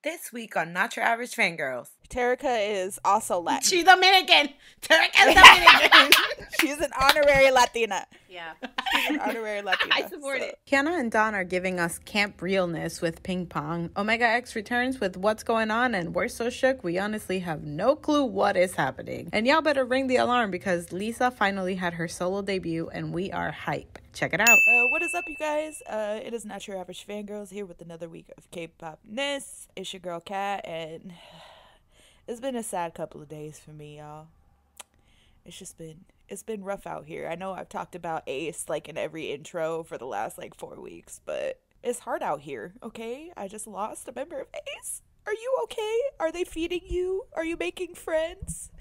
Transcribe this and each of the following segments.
This week on Not Your Average Fangirls. Terica is also Latin. She's Dominican. Terica's Dominican. She's an honorary Latina. Yeah. She's an honorary Latina. I support it. Hyuna and Dawn are giving us camp realness with Ping Pong. Omega X returns with What's Going On, and we're so shook we honestly have no clue what is happening. And y'all better ring the alarm because LALISA finally had her solo debut and we are hype. Check it out. What is up, you guys? It is Not Your Average Fangirls here with another week of K-pop-ness. It's your girl Kat, and it's been a sad couple of days for me, y'all. It's been rough out here. I know I've talked about Ace like in every intro for the last 4 weeks, but it's hard out here, okay? I just lost a member of Ace. Are you okay? Are they feeding you? Are you making friends?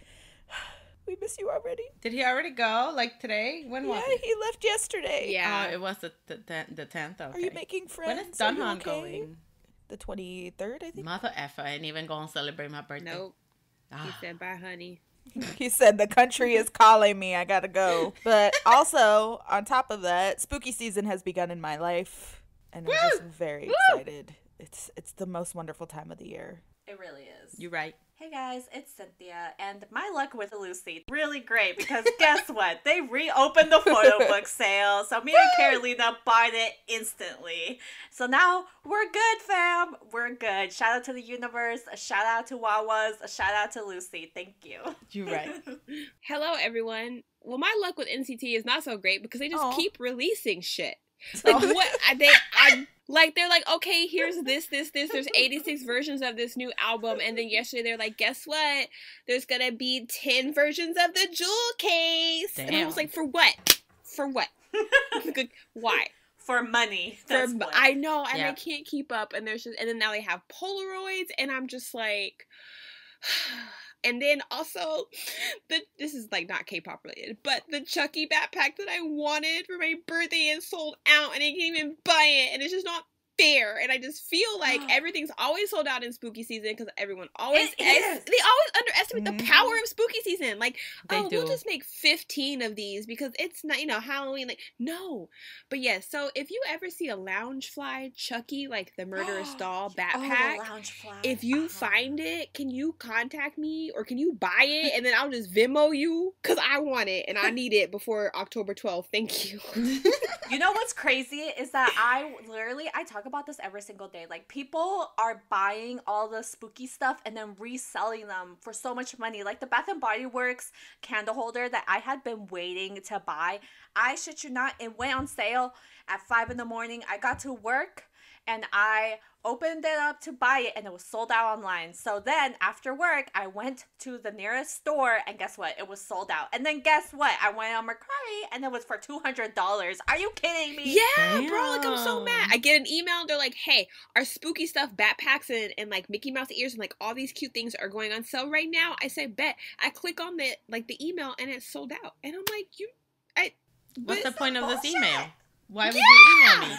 We miss you already. Did he already go? Like today? When was it? Yeah, he left yesterday. Yeah. Oh, it was the 10th. Okay. Are you making friends? When is Dunhan going? The 23rd, I think. Mother effer, I ain't even going to celebrate my birthday. Nope. He said, bye, honey. He said, the country is calling me. I gotta go. But also, on top of that, spooky season has begun in my life. And I'm just very excited. It's the most wonderful time of the year. It really is. You're right. Hey guys, it's Cynthia, and my luck with Lucy really great because guess what? They reopened the photo book sale, so me and Carolina bought it instantly. So now we're good, fam. We're good. Shout out to the universe. A shout out to Wawas. A shout out to Lucy. Thank you. You're right. Hello, everyone. Well, my luck with NCT is not so great because they just keep releasing shit. Like, they're like, okay, here's this. There's 86 versions of this new album. And then yesterday they're like, guess what? There's gonna be 10 versions of the jewel case. Damn. And I was like, for what? For what? Why? For money. That's what. I know, and Yeah. I can't keep up. And then now they have Polaroids, and I'm just like... And then also, this is like not K-pop related, but the Chucky backpack that I wanted for my birthday is sold out and I can't even buy it, and it's just not fair. And I just feel like everything's always sold out in spooky season because everyone always they always underestimate the power of spooky season. Like, we'll just make 15 of these because it's not, Halloween. Like, no. But yes, so if you ever see a Loungefly Chucky, like the murderous doll backpack, if you find it, can you contact me or can you buy it and then I'll just Venmo you because I want it and I need it before October 12th. Thank you. You know what's crazy is that I talk about this every single day. Like, people are buying all the spooky stuff and then reselling them for so much money. Like the Bath and Body Works candle holder that I had been waiting to buy. I shit you not, it went on sale at 5 in the morning. I got to work and I opened it up to buy it and it was sold out online. So then after work, I went to the nearest store and guess what? It was sold out. And then guess what? I went on Mirae and it was for $200. Are you kidding me? Yeah, bro, like I'm so mad. I get an email and they're like, hey, our spooky stuff, backpacks and like Mickey Mouse ears and like all these cute things are going on sale right now. I say, bet. I click on the email and it's sold out. And I'm like, what's the point of this email? Why would you email me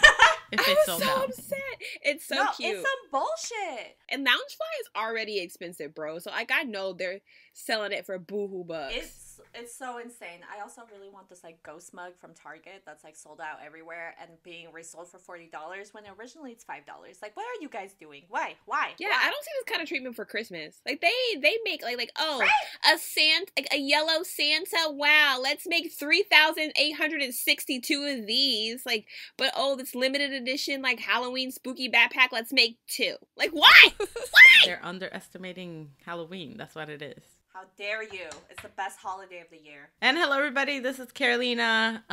if it's sold out? I'm so upset. It's so cute. It's some bullshit. And Loungefly is already expensive, bro. So like I know they're selling it for boohoo bucks. It's so insane. I also really want this like ghost mug from Target that's like sold out everywhere and being resold for $40 when originally it's $5. Like, what are you guys doing? Why? Yeah, Why? I don't see this kind of treatment for Christmas. Like they make like a Santa, like a yellow Santa. Wow, let's make 3,862 of these. Like, but this limited edition like Halloween spooky backpack. Let's make 2. Like, why? Why? They're underestimating Halloween. That's what it is. How dare you? It's the best holiday of the year. And hello everybody, this is Carolina.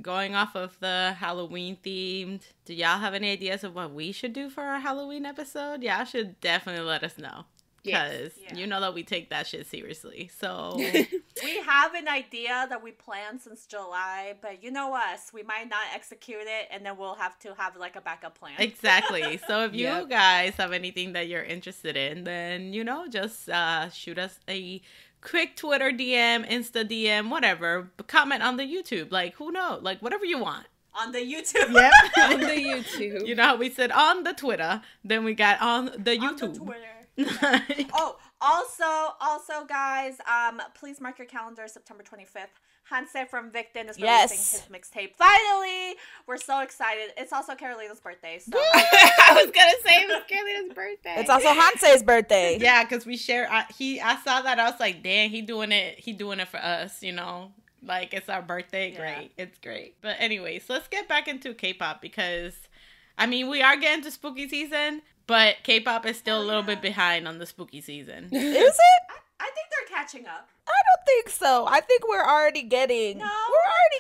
Going off of the Halloween themed. Do y'all have any ideas of what we should do for our Halloween episode? Y'all should definitely let us know. Because you know that we take that shit seriously. So we have an idea that we planned since July, but you know us, we might not execute it, and then we'll have to have like a backup plan. Exactly. So if you guys have anything that you're interested in, then just shoot us a quick Twitter DM, Insta DM, whatever. Comment on the YouTube. Like, who knows? Like, whatever you want. On the YouTube. Yep. On the YouTube. You know how we said on the Twitter, then we got on the YouTube. On the Twitter. Also, guys, please mark your calendar, September 25th. Hanse from Victon is releasing Yes. his mixtape. Finally! We're so excited. It's also Carolina's birthday. So I was gonna say it was Carolina's birthday. It's also Hanse's birthday. Yeah, because we share. I saw that. I was like, damn, he doing it. He doing it for us. You know, like it's our birthday. Great, it's great. But anyways, let's get back into K-pop because, I mean, we are getting to spooky season, but K-pop is still a little bit behind on the spooky season. Is it? I think they're catching up. I don't think so. I think we're already getting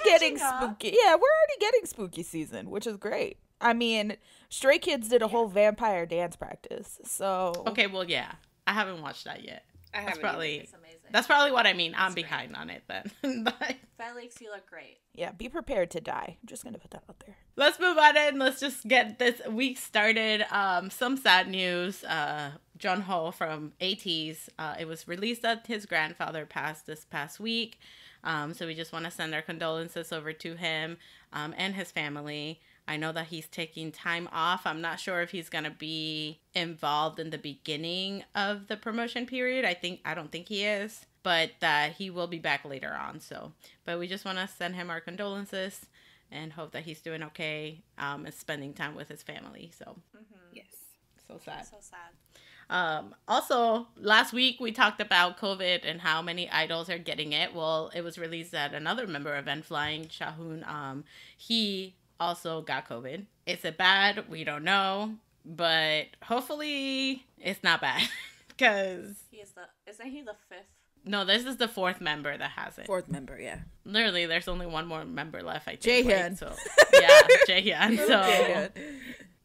catching up. spooky. Yeah, we're already getting spooky season, which is great. I mean, Stray Kids did a whole vampire dance practice. So Okay, well, yeah, I haven't watched that yet. I That's haven't probably It's amazing. that's probably what I mean. I'm behind on it then. But Felix, you look great. yeah, be prepared to die. I'm just gonna put that out there. let's move on and let's just get this week started. Some sad news. Jongho from a.c.e. It was released that his grandfather passed this past week. So we just want to send our condolences over to him and his family. I know that he's taking time off. I'm not sure if he's going to be involved in the beginning of the promotion period. I don't think he is, but that he will be back later on. So, but we just want to send him our condolences and hope that he's doing okay and spending time with his family. So, Yes. so sad. So sad. Also, last week we talked about COVID and how many idols are getting it. Well, it was released that another member of N.Flying, Shahun, he also got COVID. Is it bad? We don't know, but hopefully it's not bad because Isn't he the fifth? no, this is the fourth member that has it. Fourth member, yeah. Literally, there's only one more member left. I think. Jaehyun. Right? So yeah, Jaehyun. So Jaehyun.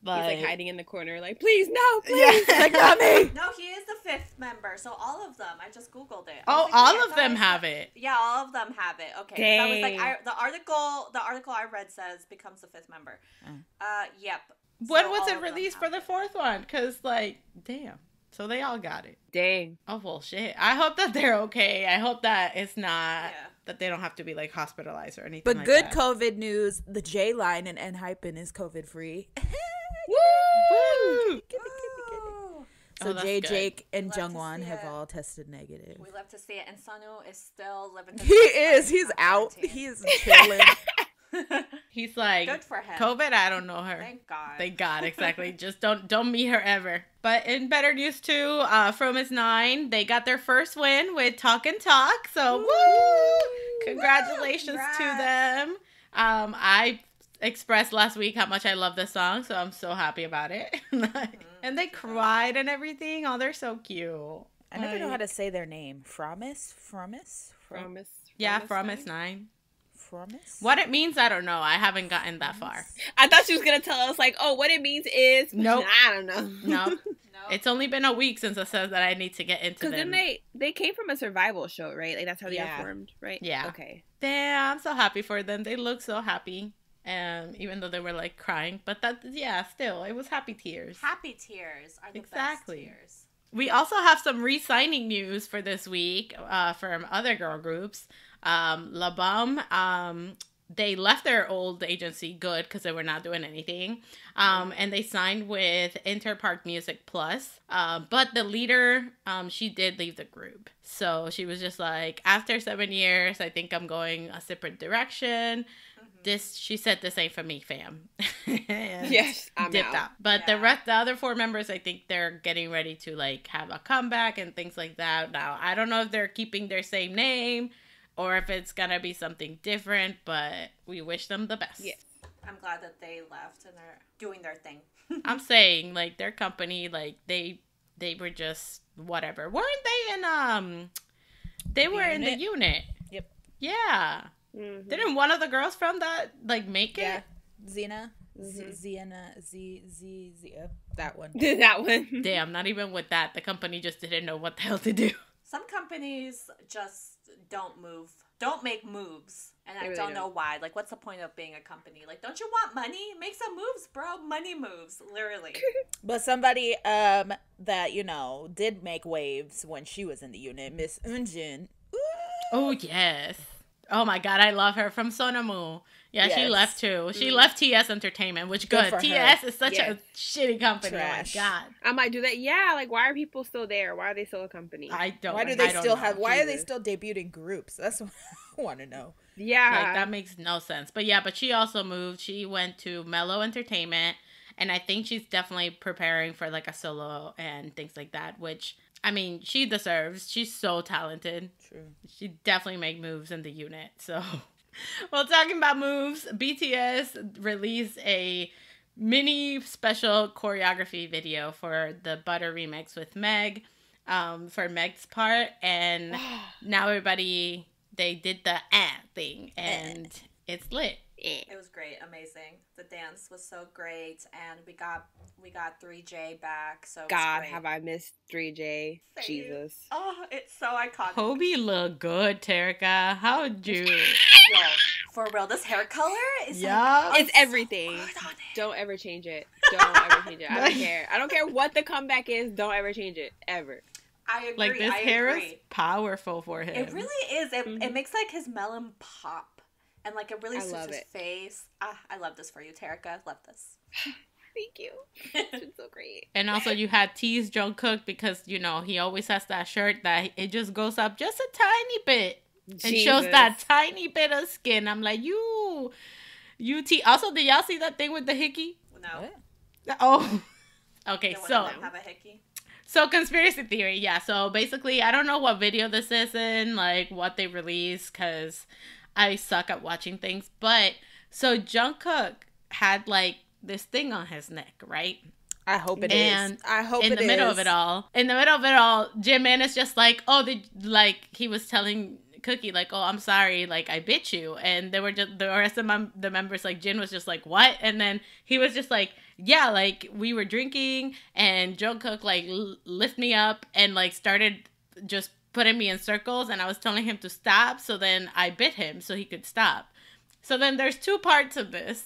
He's like hiding in the corner, like, please, no, please. Yeah, like not me. No, he is the fifth member. So all of them. I just Googled it. oh, all of them have it. Yeah, all of them have it. Okay. 'Cause I was like, Dang. the article I read says becomes the fifth member. Yep. When So was all it of them released have for the it. fourth one? Because like, damn. So they all got it. Dang. Oh, well, shit. I hope that they're okay. I hope that it's not, Yeah. that they don't have to be, like, hospitalized or anything But like good that. COVID news: the J line and N-Hypen is COVID free. Woo! Ooh. So Oh, that's Jay, good. Jake, and Love to Jungwon see have it. all tested negative. We love to see it. And Sunu is still living his He best is. life He's on out. quarantine. He's chilling. He's like, Good for him. COVID, I don't know her. Thank God. Thank God, exactly. Just don't meet her ever. But in better news too, From Is 9, they got their first win with Talk and Talk. So woo! Congratulations to Congrats. them. I expressed last week how much I love this song, so I'm so happy about it. And they cried and everything. Oh, they're so cute. I never know how to say their name. Promise? Promise. Yeah, From Is 9. Promise? What it means, I don't know. I haven't gotten that far. I thought she was gonna tell us, like, oh, what it means is. Nope. I don't know. No. No. It's only been a week since it says that I need to get into Because them. then they came from a survival show, right? Like, that's how they Yeah. were formed, right? Yeah. Okay. Damn, I'm so happy for them. They look so happy. Even though they were like crying. But still, it was happy tears. Happy tears are the Exactly. best tears. We also have some re-signing news for this week from other girl groups. La Bum, they left their old agency good because they were not doing anything. And they signed with Interpark Music Plus. But the leader, she did leave the group. So she was just like, after 7 years, I think I'm going a separate direction. She said, this ain't for me, fam. And Yes, I'm dipped out. out. But Yeah. the other four members, I think they're getting ready to like have a comeback and things like that. Now, I don't know if they're keeping their same name or if it's gonna be something different, but we wish them the best. Yes. I'm glad that they left and they're doing their thing. I'm saying like their company, like they were just whatever. Weren't they in they were in the unit? Yep. Yeah. Mhm. Didn't one of the girls from that like make Yeah. it? Xena. Mhm. Zia. That one. That one. Damn, not even with that. The company just didn't know what the hell to do. Some companies just don't make moves. And I They really don't know don't. why. Like, what's the point of being a company? Like, don't you want money? Make some moves, bro. Money moves, literally. But somebody that, did make waves when she was in the unit, Miss Eunjin. Oh, yes. Oh, my God. I love her from Sonamu. Yeah, she Yes. left, too. She left TS Entertainment, which Good good. for TS her. is such Yeah. a shitty company. Trash. Oh, my God. I might do that. Yeah, like, why are people still there? Why are they still a company? I don't Why know. are they still debuting groups? That's what I want to know. Yeah. Like, that makes no sense. But yeah, but she also moved. She went to Mellow Entertainment, and I think she's definitely preparing for, like, a solo and things like that, which, I mean, she deserves. She's so talented. True. She definitely make moves in the unit. So, well, talking about moves, BTS released a mini special choreography video for the Butter remix with Meg, for Meg's part, and now everybody, they did the thing, and it's lit. It was great, amazing. The dance was so great, and we got 3J back. So God, great. have I missed 3J? Same. Jesus. Oh, it's so iconic. Hobie look good, Terica. How'd you? Yo, for real, this hair color is Yeah, It's everything. so good on it. Don't ever change it. Don't ever change it. I don't care. I don't care what the comeback is. Don't ever change it. Ever. I agree. like, this hair is powerful for him. It really is. It makes like his melon pop. And like it really suits his face. I love this for you, Terica. Love this. Thank you. It's been so great. And also, you had teased Jungkook because, you know, he always has that shirt that it just goes up just a tiny bit and shows that tiny bit of skin. I'm like, Also, did y'all see that thing with the hickey? No. Oh, okay. So, have a hickey. So, conspiracy theory, yeah. So, basically, I don't know what video this is in, like, what they released, because I suck at watching things. But, so, Jungkook had, like, this thing on his neck, right? I hope it is. I hope it is. In the middle of it all, Jimin is just like, he was telling Cookie, like, oh, I'm sorry, like, I bit you. And they were just, the rest of the members, like, Jin was just like, what? And then he was just like, yeah, like, we were drinking, and Jungkook, like, lift me up and, like, started just putting me in circles, and I was telling him to stop, so then I bit him so he could stop. So then there's two parts of this.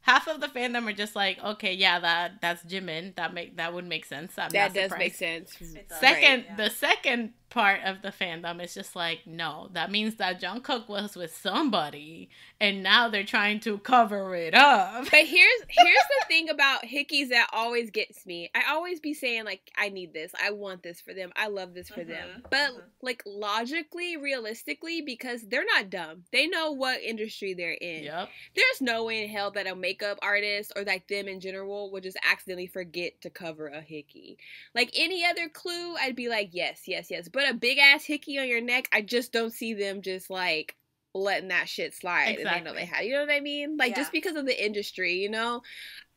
Half of the fandom are just like, okay, yeah, that's Jimin. That would make sense. That does make sense. The second part of the fandom is just like, no, that means that Jungkook was with somebody, and now they're trying to cover it up. But here's the thing about hickeys that always gets me. I always be saying, like, I need this, I want this for them, I love this for them. But like, logically, realistically, because they're not dumb, they know what industry they're in. Yep. There's no way in hell that a makeup artist or like them in general would just accidentally forget to cover a hickey. Like any other clue, I'd be like, yes. But a big ass hickey on your neck, I just don't see them just like letting that shit slide. Exactly. And they know they have, you know what I mean? Like, just because of the industry, you know?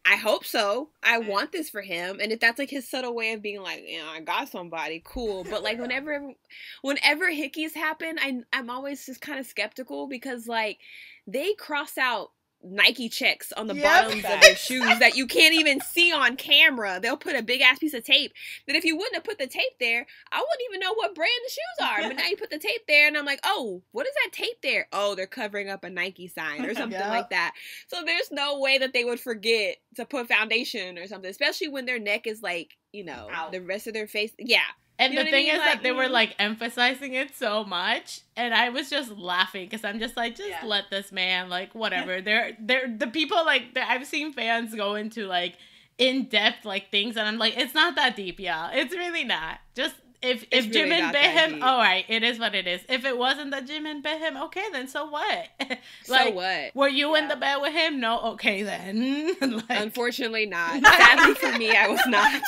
I hope so. I want this for him. And if that's like his subtle way of being like, you know, I got somebody, cool. But like whenever hickeys happen, I'm always just kind of skeptical because like they cross out Nike checks on the bottoms of their shoes that you can't even see on camera. They'll put a big ass piece of tape that if you wouldn't have put the tape there, I wouldn't even know what brand the shoes are. But now you put the tape there and I'm like, oh, what is that tape there? Oh, they're covering up a Nike sign or something like that. So there's no way that they would forget to put foundation or something, especially when their neck is like, you know, the rest of their face. Yeah. And you know the thing is like, that they were like emphasizing it so much, and I was just laughing because I'm just like, just let this man, like, whatever. They're the people like I've seen fans go into like in depth like things, and I'm like, it's not that deep, y'all. It's really not. Just if really Jimin bit him, all right, it is what it is. If it wasn't that Jimin bit him, okay, then so what? Like, so what? Were you in the bed with him? No, okay then. Like, unfortunately not. Sadly for me, I was not.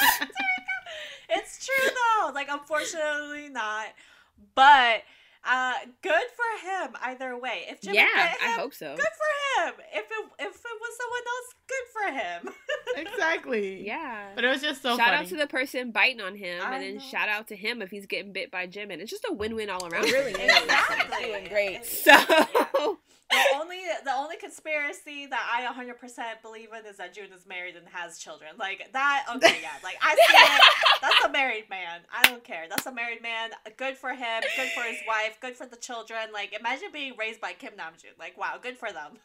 It's true though. Like, unfortunately not. But good for him either way. If Jimmy bit him, I hope so. Good for him. If it was someone else, good for him. Exactly. Yeah. But it was just so shout funny. out to the person biting on him, and then shout out to him if he's getting bit by Jimin. It's just a win-win all around. It really is. Exactly. Doing great. So the only conspiracy that I 100% believe in is that June is married and has children. Like that. Okay, yeah. Like I see it. That's a married man. I don't care. That's a married man. Good for him. Good for his wife. Good for the children. Like imagine being raised by Kim Namjoon. Like wow, good for them.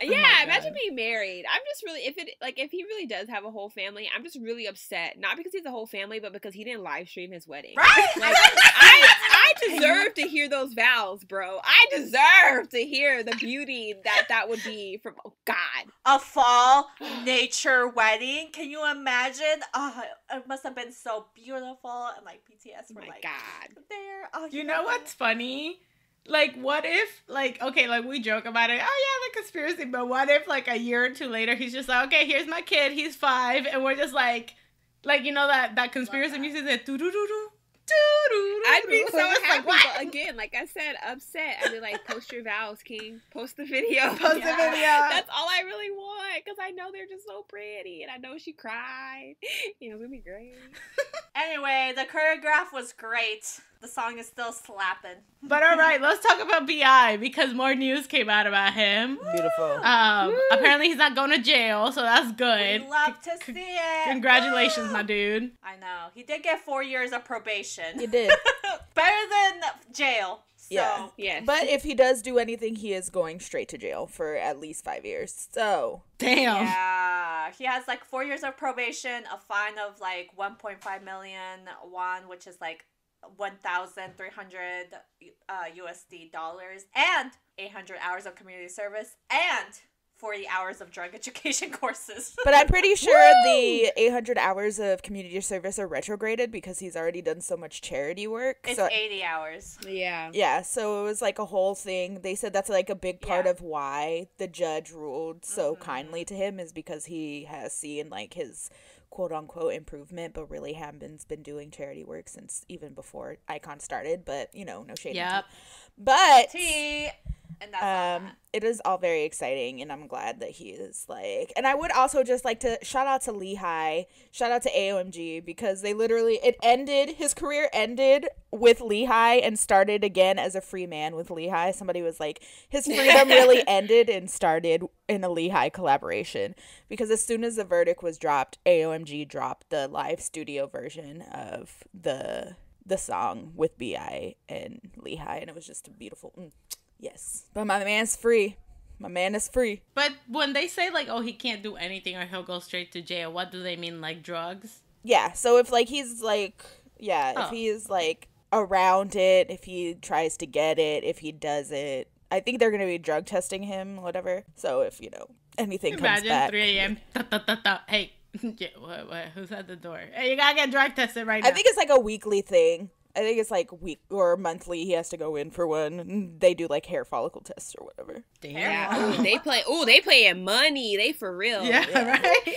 yeah, imagine being married. I'm just really if he really does have a whole family, I'm just really upset. Not because he's a whole family, but because he didn't live stream his wedding. Right? Like, I deserve to hear those vows, bro. I deserve to hear the beauty that would be from God. A fall nature wedding. Can you imagine? Oh, it must have been so beautiful. And like BTS were Oh my like God. there. Oh, You know what's funny? Like, what if, like, okay, like, we joke about it. Oh, yeah, the conspiracy. But what if, like, a year or two later, he's just like, okay, here's my kid. He's 5. And we're just like, you know, that conspiracy music that doo-doo-doo-doo. I'd be so happy, like, but again, like I said, upset. I'd be like, post your vows, King. Post the video. Post the video. That's all I really want, because I know they're just so pretty, and I know she cried. You know, it's gonna be great. Anyway, the choreograph was great. The song is still slapping. But all right, let's talk about B.I. because more news came out about him. Beautiful. Apparently he's not going to jail, so that's good. We love to see it. Congratulations, my dude. I know. He did get 4 years of probation. He did. Better than jail. So. Yeah. Yes. But if he does do anything, he is going straight to jail for at least 5 years. So. Damn. Yeah. He has like 4 years of probation, a fine of like 1.5 million won, which is like 1,300 USD dollars, and 800 hours of community service, and 40 hours of drug education courses. But I'm pretty sure the 800 hours of community service are retrograded because he's already done so much charity work. It's so 80 hours. Yeah. Yeah, so it was like a whole thing. They said that's like a big part of why the judge ruled so kindly to him is because he has seen like his quote-unquote improvement, but really haven't been doing charity work since even before Icon started, but you know, no shade. Yep. But And that's it is all very exciting, and I'm glad that he is like, and I would also just like to shout out to LeeHi, shout out to AOMG, because they literally, his career ended with LeeHi and started again as a free man with LeeHi. Somebody was like, his freedom really ended and started in a LeeHi collaboration, because as soon as the verdict was dropped, AOMG dropped the live studio version of the song with B.I. and LeeHi, and it was just a beautiful yes. But my man's free. My man is free. But when they say, like, oh, he can't do anything or he'll go straight to jail, what do they mean? Like, drugs? Yeah, so if, like, he's, like, if he's, like, around it, if he tries to get it, if he does it, I think they're going to be drug testing him, whatever. So if, you know, anything comes back. 3 a.m. Hey, what? Who's at the door? Hey, you gotta get drug tested right now. I think it's, like, a weekly thing. I think it's like week or monthly. He has to go in for one. They do like hair follicle tests or whatever. Damn. Yeah. They playing money. They for real. Yeah, right.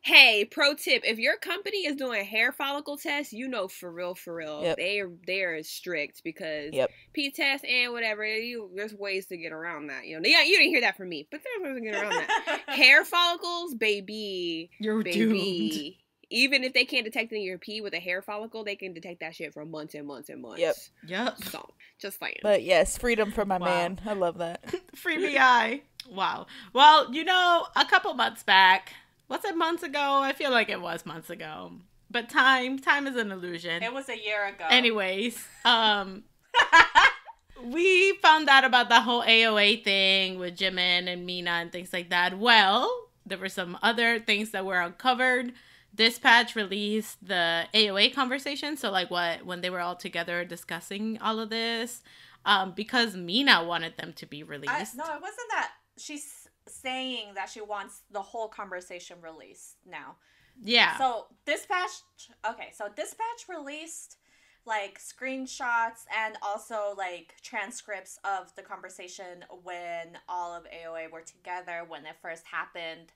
Hey, pro tip: if your company is doing hair follicle tests, you know for real, Yep. they're strict because P test and whatever. There's ways to get around that. You know, yeah, you didn't hear that from me, but there's ways to get around that. Hair follicles, baby, You're doomed. Even if they can't detect it in your pee with a hair follicle, they can detect that shit for months and months and months. Yep. So, just saying. But yes, freedom for my man. I love that. Free B.I. Wow. Well, you know, a couple months back, was it months ago? I feel like it was months ago. But time is an illusion. It was a year ago. Anyways, we found out about the whole AOA thing with Jimin and Mina and things like that. Well, there were some other things that were uncovered. Dispatch released the AOA conversation, so like when they were all together discussing all of this, because Mina wanted them to be released. No, it wasn't that. She's saying that she wants the whole conversation released now. Yeah. So Dispatch released like screenshots and also like transcripts of the conversation when all of AOA were together when it first happened.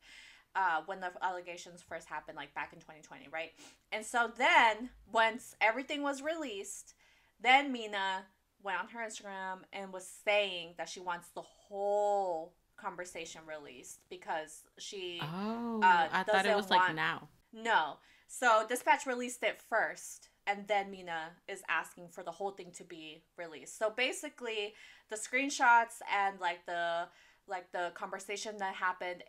When the allegations first happened, like back in 2020, right? And so then, once everything was released, then Mina went on her Instagram and was saying that she wants the whole conversation released because she I thought it was like now. No. So Dispatch released it first, and then Mina is asking for the whole thing to be released. So basically, the screenshots and like the conversation that happened,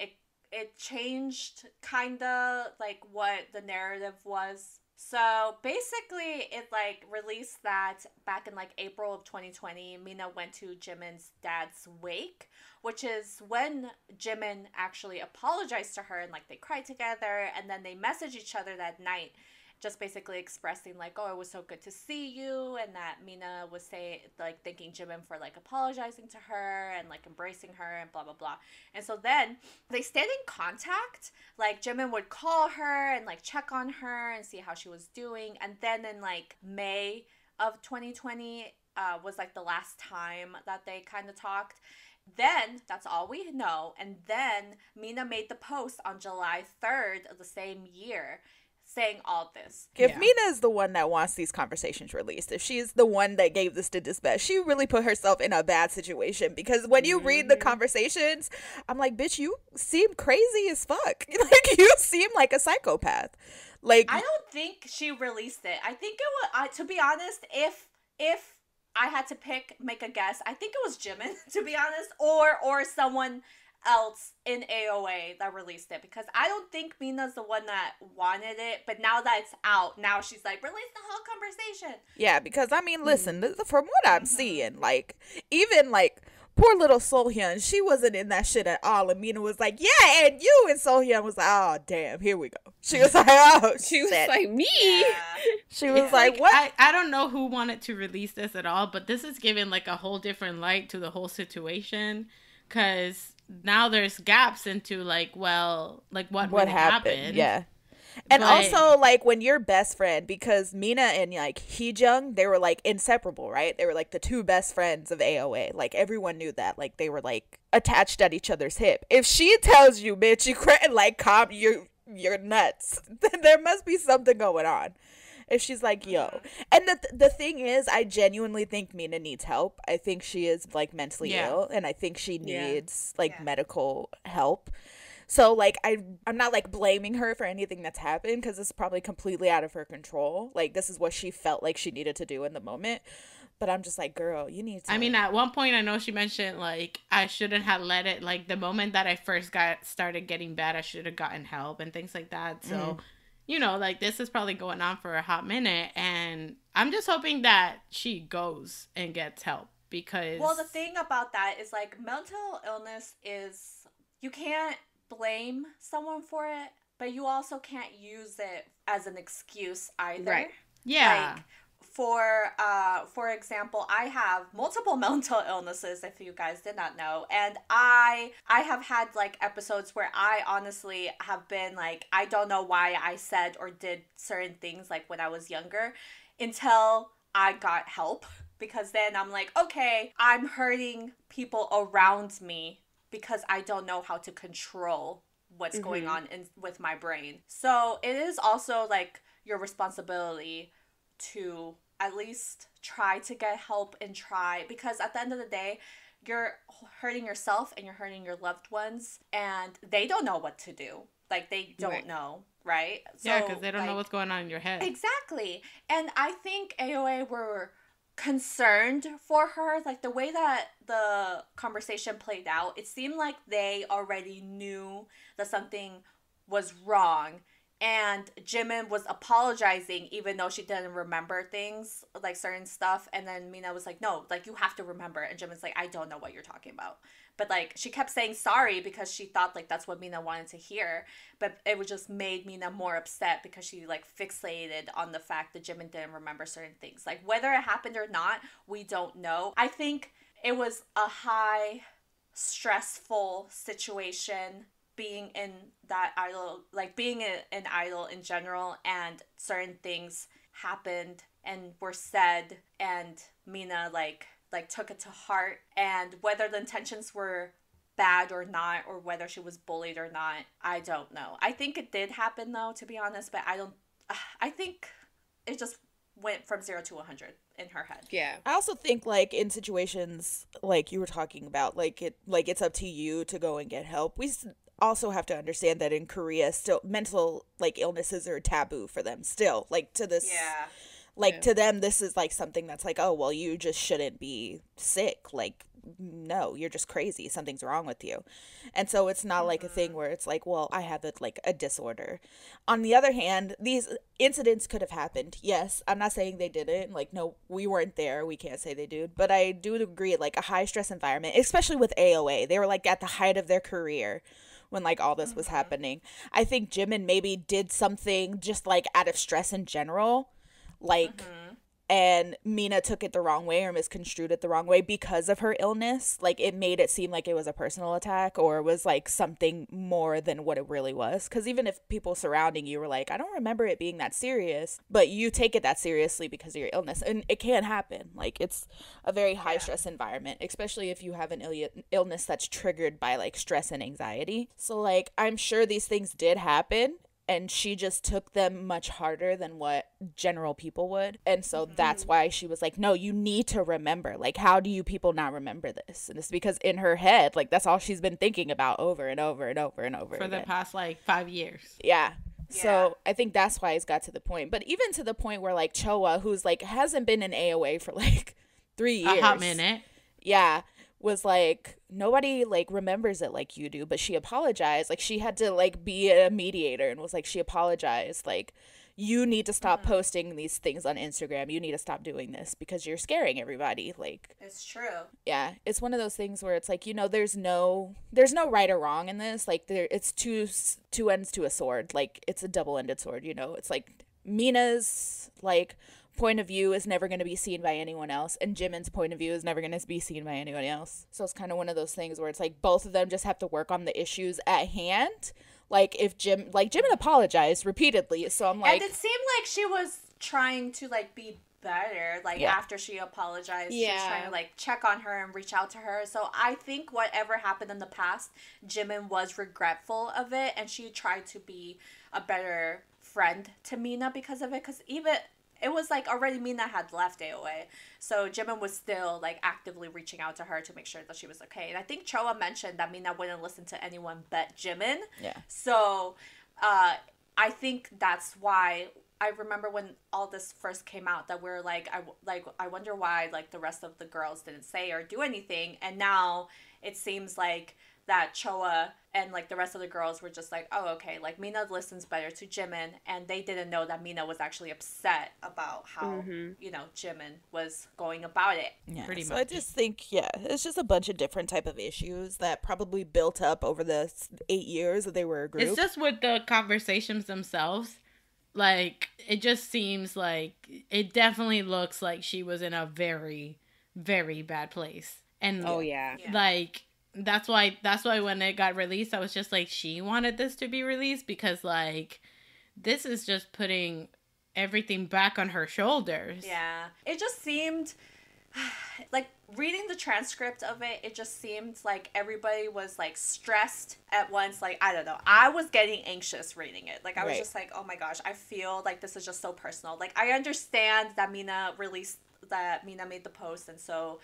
it changed kind of like what the narrative was. So basically it like released that back in like April of 2020, Mina went to Jimin's dad's wake, which is when Jimin actually apologized to her and like they cried together, and then they messaged each other that night, just basically expressing like, oh, it was so good to see you, and that Mina was thanking Jimin for like apologizing to her and like embracing her and blah blah blah. And so then they stayed in contact. Like Jimin would call her and like check on her and see how she was doing. And then in like May of 2020, was like the last time that they kind of talked. Then that's all we know. And then Mina made the post on July 3rd of the same year saying all this. If Mina is the one that wants these conversations released, if she's the one that gave this to Dispatch, she really put herself in a bad situation, because when you read the conversations, I'm like, bitch, you seem crazy as fuck. Like, you seem like a psychopath. Like, I don't think she released it. I think it was, to be honest, if I had to make a guess, I think it was Jimin, to be honest, or someone else in AOA that released it, because I don't think Mina's the one that wanted it, but now that it's out, now she's like, release the whole conversation. Yeah, because I mean, listen, from what I'm seeing, like, even like poor little Sohyun, she wasn't in that shit at all, and Mina was like, yeah, and you, and Sohyun was like, oh damn, here we go. She was like, oh, she was like, me. Yeah. She was like, what? I don't know who wanted to release this at all, but this is giving like a whole different light to the whole situation, because now there's gaps into like, well, like what really happened. Yeah. And also, like, when you're best friend, because Mina and like Heejung, they were like inseparable, right? They were like the two best friends of AOA. Like, everyone knew that. Like, they were like attached at each other's hip. If she tells you, bitch, you can't like calm, you're nuts, then there must be something going on. If she's like, yo. And the thing is, I genuinely think Mina needs help. I think she is like mentally ill, and I think she needs like medical help. So like, I'm not like blaming her for anything that's happened, because it's probably completely out of her control. Like, this is what she felt like she needed to do in the moment. But I'm just like, girl, you need to. I mean, at one point, I know she mentioned, like, I shouldn't have let it, like, the moment that I first started getting bad, I should have gotten help and things like that. So, you know, like, this is probably going on for a hot minute. And I'm just hoping that she goes and gets help, because... Well, the thing about that is, like, mental illness is... You can't blame someone for it, but you also can't use it as an excuse either. Right. Yeah. Like, for example, I have multiple mental illnesses, if you guys did not know, and I have had like episodes where I honestly have been like, I don't know why I said or did certain things like when I was younger, until I got help, because then I'm like, okay, I'm hurting people around me because I don't know how to control what's going on with my brain. So it is also like your responsibility to at least try to get help, and try, because at the end of the day, you're hurting yourself and you're hurting your loved ones, and they don't know what to do. Like, they don't know, right? So, yeah, because they don't know what's going on in your head. Exactly. And I think AOA were concerned for her. Like, the way that the conversation played out, it seemed like they already knew that something was wrong. And Jimin was apologizing even though she didn't remember things, like certain stuff. And then Mina was like, no, like, you have to remember. And Jimin's like, I don't know what you're talking about. But like, she kept saying sorry because she thought like that's what Mina wanted to hear. But it would just made Mina more upset because she like fixated on the fact that Jimin didn't remember certain things. Like, whether it happened or not, we don't know. I think it was a high stressful situation being in that idol, like being an idol in general, and certain things happened and were said, and Mina like took it to heart. And whether the intentions were bad or not, or whether she was bullied or not, I don't know. I think it did happen though, to be honest, but I think it just went from 0 to 100 in her head. Yeah. I also think like in situations like you were talking about, like it's up to you to go and get help. We also have to understand that in Korea, still mental like illnesses are taboo for them still, like to this to them this is like something that's like, oh well, you just shouldn't be sick, like no, you're just crazy, something's wrong with you. And so it's not like a thing where it's like, well, I have a disorder. On the other hand, these incidents could have happened. Yes, I'm not saying they didn't, like, no, we weren't there, we can't say they did, but I do agree, like a high stress environment, especially with AOA, they were like at the height of their career when like all this was happening. I think Jimin maybe did something just like out of stress in general, like and Mina took it the wrong way or misconstrued it the wrong way because of her illness. Like, it made it seem like it was a personal attack or it was like something more than what it really was. Because even if people surrounding you were like, I don't remember it being that serious, but you take it that seriously because of your illness, and it can happen. Like, it's a very high stress environment, especially if you have an illness that's triggered by like stress and anxiety. So like, I'm sure these things did happen, and she just took them much harder than what general people would. And so that's why she was like, no, you need to remember. Like, how do you people not remember this? And it's because in her head, like, that's all she's been thinking about over and over and over and over for again. the past, like, 5 years. Yeah. So I think that's why it's got to the point. But even to the point where, like, Choa, who's, like, hasn't been in AOA for, like, 3 years. A hot minute. Yeah. Was like, nobody like remembers it like you do, but she apologized. Like, she had to like be a mediator and was like, she apologized, like, you need to stop posting these things on Instagram, you need to stop doing this because you're scaring everybody. Like, It's true. yeah, it's one of those things where it's like, you know, there's no right or wrong in this. Like, it's two ends to a sword. Like, it's a double-ended sword, you know. It's like Mina's like point of view is never going to be seen by anyone else, and Jimin's point of view is never going to be seen by anyone else. So it's kind of one of those things where it's like both of them just have to work on the issues at hand. Like, if Jimin apologized repeatedly, so I'm like, and it seemed like she was trying to like be better, like after she apologized. She was trying to like check on her and reach out to her. So I think whatever happened in the past, Jimin was regretful of it, and she tried to be a better friend to Mina because of it, because even it was like already Mina had left AOA, so Jimin was still like actively reaching out to her to make sure that she was okay. And I think Choa mentioned that Mina wouldn't listen to anyone but Jimin. Yeah. So I think that's why I remember when all this first came out that we're like, I wonder why like the rest of the girls didn't say or do anything. And now it seems like that Choa and like the rest of the girls were just like, oh, okay, like Mina listens better to Jimin, and they didn't know that Mina was actually upset about how you know, Jimin was going about it. yeah. Pretty so much. I just think, it's just a bunch of different type of issues that probably built up over the 8 years that they were a group. It's just with the conversations themselves. Like, it just seems like it definitely looks like she was in a very, very bad place. And like, that's why when it got released, I was just like, she wanted this to be released because like, this is just putting everything back on her shoulders. Yeah. It just seemed like, reading the transcript of it, it just seemed like everybody was like stressed at once. Like, I don't know, I was getting anxious reading it. Like, I was just like, oh my gosh, I feel like this is just so personal. Like, I understand that Mina made the post, and so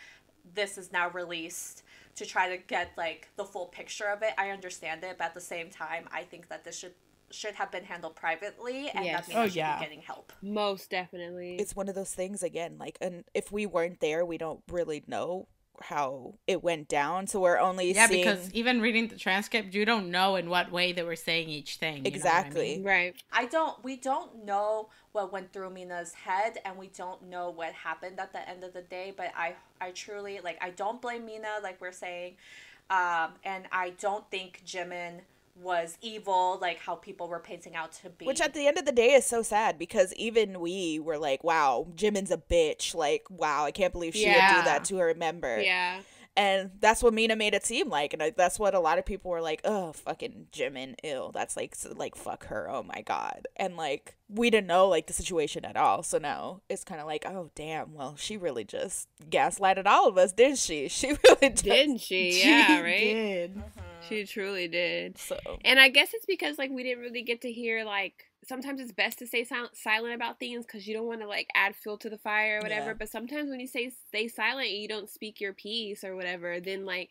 this is now released to try to get like the full picture of it. I understand it, but at the same time, I think that this should have been handled privately, and that Mina should be getting help. Most definitely. It's one of those things again, like, and if we weren't there, we don't really know how it went down, so we're only seeing... because even reading the transcript, you don't know in what way they were saying each thing. Exactly. You know Right. We don't know what went through Mina's head, and we don't know what happened at the end of the day, but I truly, like, I don't blame Mina, like we're saying, and I don't think Jimin was evil, like how people were painting out to be. Which at the end of the day is so sad, because even we were like, wow, Jimin's a bitch. Like, wow, I can't believe she would do that to her member. Yeah. And that's what Mina made it seem like. And that's what a lot of people were like, oh, fucking Jimin, ew. That's like, fuck her. Oh my God. And like, we didn't know like the situation at all. So now it's kind of like, oh, damn. Well, she really just gaslighted all of us, didn't she? She really just, didn't she? Yeah, right? did. She truly did. So, and I guess it's because like we didn't really get to hear, like, sometimes it's best to stay silent about things because you don't want to like add fuel to the fire or whatever. But sometimes when you stay silent and you don't speak your piece or whatever, then like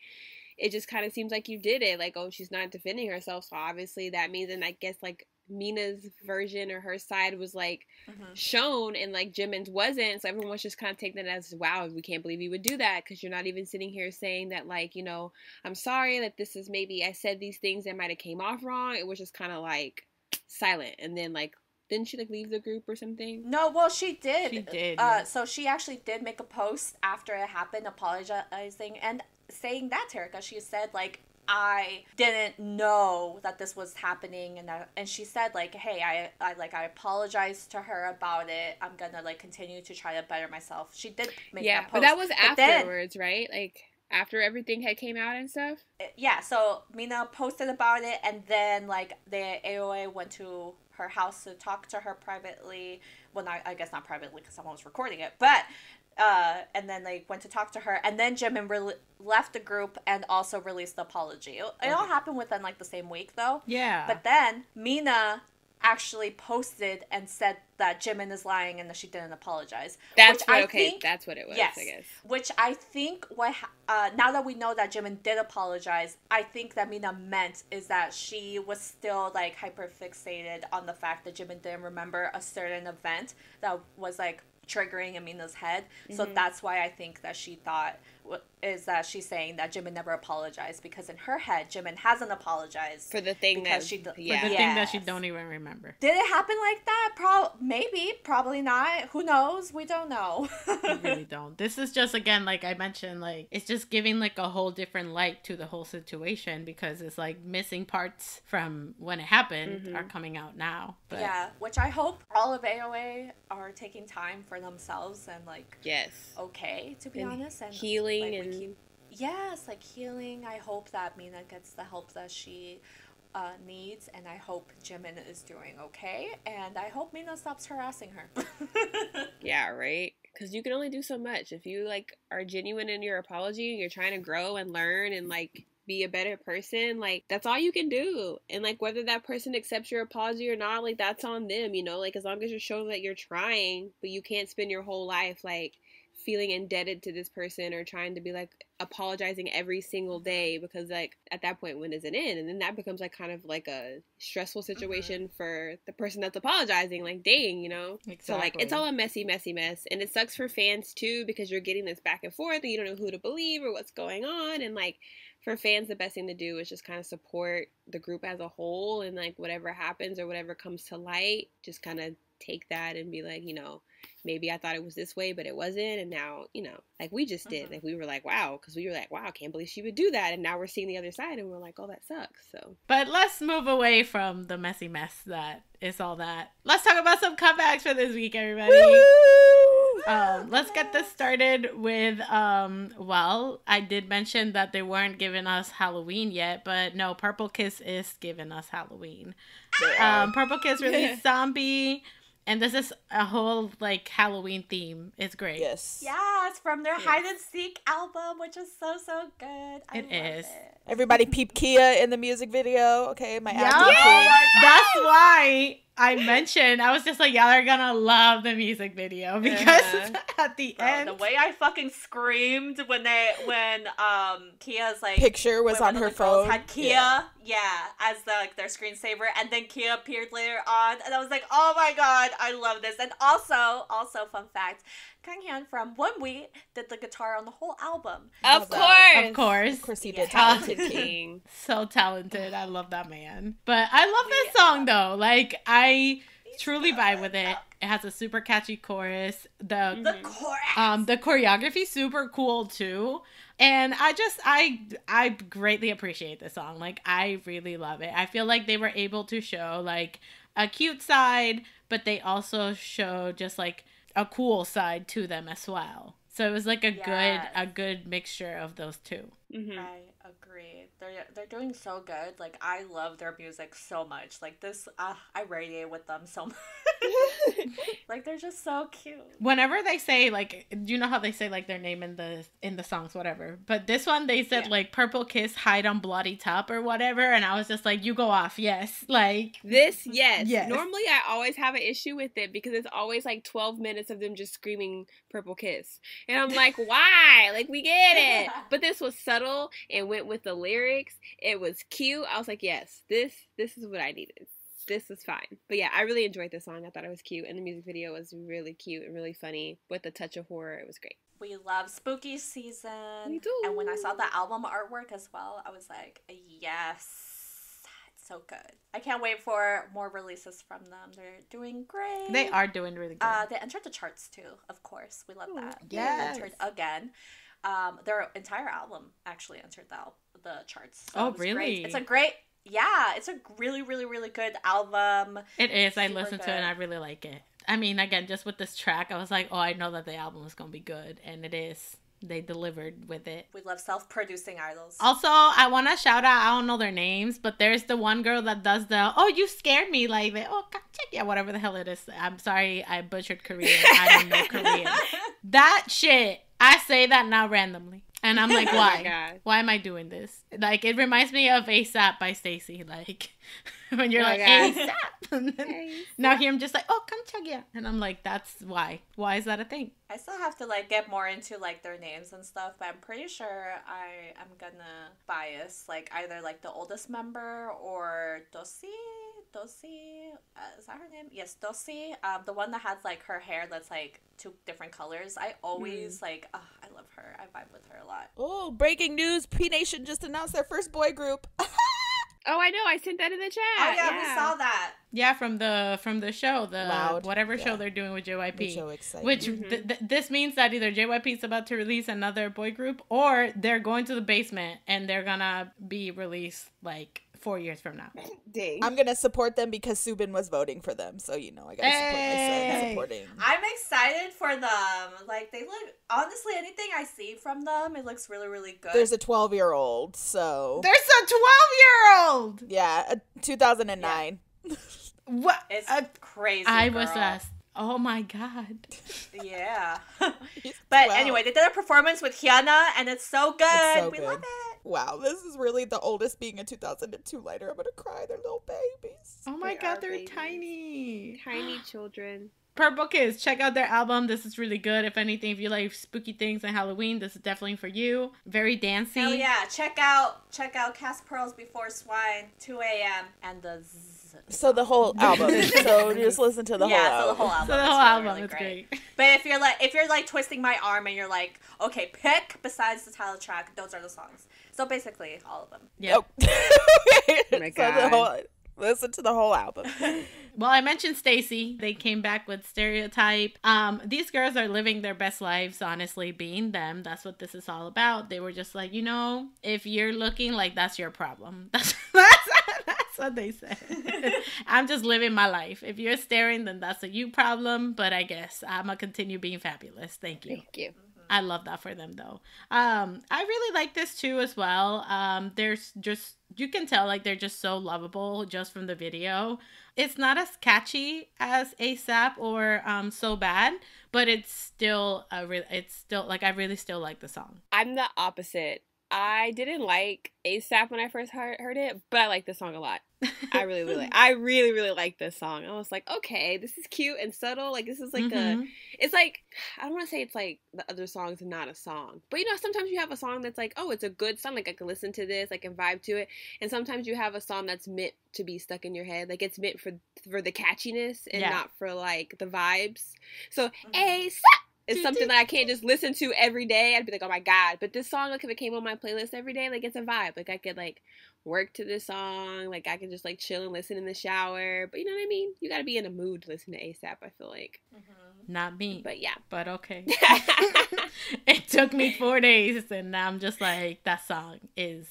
it just kind of seems like you did it. Like, oh, she's not defending herself, so obviously that means, and I guess like Mina's version or her side was like shown and like Jimin's wasn't, so everyone's just kind of taking it as, wow, we can't believe you would do that, because you're not even sitting here saying that, like, you know, I'm sorry that this is, maybe I said these things that might have came off wrong. It was just kind of like silent. And then like, didn't she like leave the group or something? No, well, she did. She did. So she actually did make a post after it happened, apologizing and saying that, Terica. She said, like, I didn't know that this was happening, and she said like, hey, I apologized to her about it. I'm gonna like continue to try to better myself. She did make that post. But that was afterwards, right? Like after everything had came out and stuff. Yeah, so Mina posted about it, and then like the AOA went to her house to talk to her privately. Well, I guess not privately because someone was recording it, but and then they went to talk to her, and then Jimin left the group and also released the apology. It all happened within like the same week, though. Yeah. But then Mina actually posted and said that Jimin is lying and that she didn't apologize. That's what it was. Yes, I guess. Which I think now that we know that Jimin did apologize, I think that Mina meant is that she was still like hyper fixated on the fact that Jimin didn't remember a certain event that was like triggering in Mina's head. So that's why I think that she thought is that she's saying that Jimin never apologized, because in her head Jimin hasn't apologized for the thing that thing that she don't even remember. Did it happen like that? Maybe, probably not. Who knows? We don't know. We really don't. This is just, again, like I mentioned, like it's just giving like a whole different light to the whole situation, because it's like missing parts from when it happened are coming out now. But yeah, which I hope all of AOA are taking time for themselves and like okay, to be honest, and healing like, and like healing. I hope that Mina gets the help that she needs, and I hope Jimin is doing okay, and I hope Mina stops harassing her. Yeah, right? Because you can only do so much. If you like are genuine in your apology and you're trying to grow and learn and like be a better person, like that's all you can do. And like whether that person accepts your apology or not, like that's on them, you know, like as long as you're showing that you're trying. But you can't spend your whole life like feeling indebted to this person or trying to be like apologizing every single day, because like at that point, when is it in? And then that becomes like kind of like a stressful situation for the person that's apologizing, like dang, you know. Exactly. So like it's all a messy mess, and it sucks for fans too, because you're getting this back and forth and you don't know who to believe or what's going on. And like for fans, the best thing to do is just kind of support the group as a whole, and like whatever happens or whatever comes to light, just kind of take that and be like, you know, maybe I thought it was this way, but it wasn't. And now, you know, like we just did, like we were like, wow, because we were like, wow, I can't believe she would do that. And now we're seeing the other side and we're like, oh, that sucks. So, but let's move away from the messy mess that is all that. Let's talk about some comebacks for this week, everybody. Let's get this started with, well, I did mention that they weren't giving us Halloween yet, but no, Purple Kiss is giving us Halloween. Purple Kiss released Zombie. And this is a whole, like, Halloween theme. It's great. Yes, from their Hide and Seek album, which is so, so good. I love it. Everybody peep Kia in the music video. Okay, my That's why I mentioned, I was just like, y'all are gonna love the music video, because at the end, the way I fucking screamed when Kia's like picture was on her phone, had Kia as their screensaver, and then Kia appeared later on, and I was like, oh my god, I love this. And also fun fact, Kang Hyun from One Week did the guitar on the whole album. Of course he did. Talented king. So talented. I love that man. But I love this song though. Like I truly vibe with it. It has a super catchy chorus. The chorus. The choreography super cool too. And I greatly appreciate this song. Like I really love it. I feel like they were able to show like a cute side, but they also show just like a cool side to them as well. So it was like a good mixture of those two. Mm-hmm. I agree. They're doing so good. Like I love their music so much. Like this, I radiate with them so much. Like they're just so cute. Whenever they say like, you know how they say like their name in the songs, whatever. But this one they said like Purple Kiss, Hide on Bloody Top or whatever, and I was just like, you go off, yes. Like this, yes. Normally I always have an issue with it because it's always like 12 minutes of them just screaming Purple Kiss, and I'm like, why? Like we get it, but this was subtle and went with the lyrics. It was cute. I was like, yes, this is what I needed. This is fine. But yeah, I really enjoyed this song. I thought it was cute, and the music video was really cute and really funny with a touch of horror. It was great. We love spooky season. We do. And when I saw the album artwork as well, I was like, yes, it's so good. I can't wait for more releases from them. They're doing great. They are doing really good. They entered the charts too, of course. We love that. Yes. They entered again. Their entire album actually entered the charts. So Oh, it was really? great. It's a great, yeah, it's a really, really, really good album. It is. I Super listened to good. it and I really like it. I mean, again, just with this track, I was like, oh, I know that the album is going to be good. And it is. They delivered with it. We love self-producing idols. Also, I want to shout out, I don't know their names, but there's the one girl that does the, oh, you scared me, like, the, oh, yeah, whatever the hell it is. I'm sorry, I butchered Korean. I don't know Korean. That shit, I say that now randomly. And I'm like, why? Oh my God. Why am I doing this? Like, it reminds me of A$AP by STAYC. Like, when you're Oh like, my God. A$AP. And then now here I'm just like, oh, kamchagya. And I'm like, that's why. Why is that a thing? I still have to like get more into like their names and stuff, but I'm pretty sure I am gonna bias like either like the oldest member or Dosi, is that her name? Yes, Dosi. The one that has like her hair that's like two different colors. I always like, I love her. I vibe with her a lot. Oh, breaking news. PNATION just announced their first boy group. Oh, I know. I sent that in the chat. Oh yeah, we saw that. Yeah, from the show, the Loud. whatever Yeah. show they're doing with JYP. Which so exciting. Which this means that either JYP is about to release another boy group, or they're going to the basement and they're gonna be released like 4 years from now. Dang. I'm gonna support them because Subin was voting for them, so you know I gotta support Hey! myself supporting. I'm excited for them. Like they look, honestly, anything I see from them, it looks really, really good. There's a 12-year-old, so There's a 12-year-old. yeah, 2009. What? It's crazy. I girl. was asked. Oh my god. Yeah. He's But 12. anyway, they did a performance with Hyuna, and it's so good. It's so we good. love it. Wow, this is really the oldest being a 2002 lighter. I'm gonna cry. They're little babies. Oh my They god, are they're babies. tiny. Tiny children. Purple Kids, check out their album. This is really good. If anything, if you like spooky things and Halloween, this is definitely for you. Very dancey. Hell yeah! Check out Cast Pearls Before Swine, 2 a.m. and the zzz. So the whole album. So just listen to the whole So album. the whole album. So the is whole really, album really is great. But if you're like twisting my arm and you're like, okay, pick besides the title track, those are the songs. So basically, all of them. Yeah. Oh. Oh my So the God. whole, listen to the whole album. Well, I mentioned STAYC. They came back with Stereotype. These girls are living their best lives, honestly, being them. That's what this is all about. They were just like, you know, if you're looking, like, that's your problem. That's what they said. I'm just living my life. If you're staring, then that's a you problem. But I guess I'm going to continue being fabulous. Thank you. Thank you. I love that for them, though. I really like this, too, as well. There's just, you can tell, like, they're just so lovable just from the video. It's not as catchy as A$AP or So Bad, but it's still, I really still like the song. I'm the opposite. I didn't like A$AP when I first heard it, but I like this song a lot. I really like this song. I was like, okay, this is cute and subtle. Like, this is like it's like, I don't want to say it's like the other songs are not a song, but you know, sometimes you have a song that's like, oh, it's a good song. Like, I can listen to this, I can vibe to it. And sometimes you have a song that's meant to be stuck in your head. Like, it's meant for the catchiness and not for like the vibes. So A$AP is something that I can't just listen to every day. I'd be like, oh my God. But this song, like, if it came on my playlist every day, like, it's a vibe. Like, I could, like, work to this song. Like, I could just, like, chill and listen in the shower. But you know what I mean? You gotta be in a mood to listen to A$AP, I feel like. Not me. But yeah. But okay. It took me 4 days, and I'm just like, that song is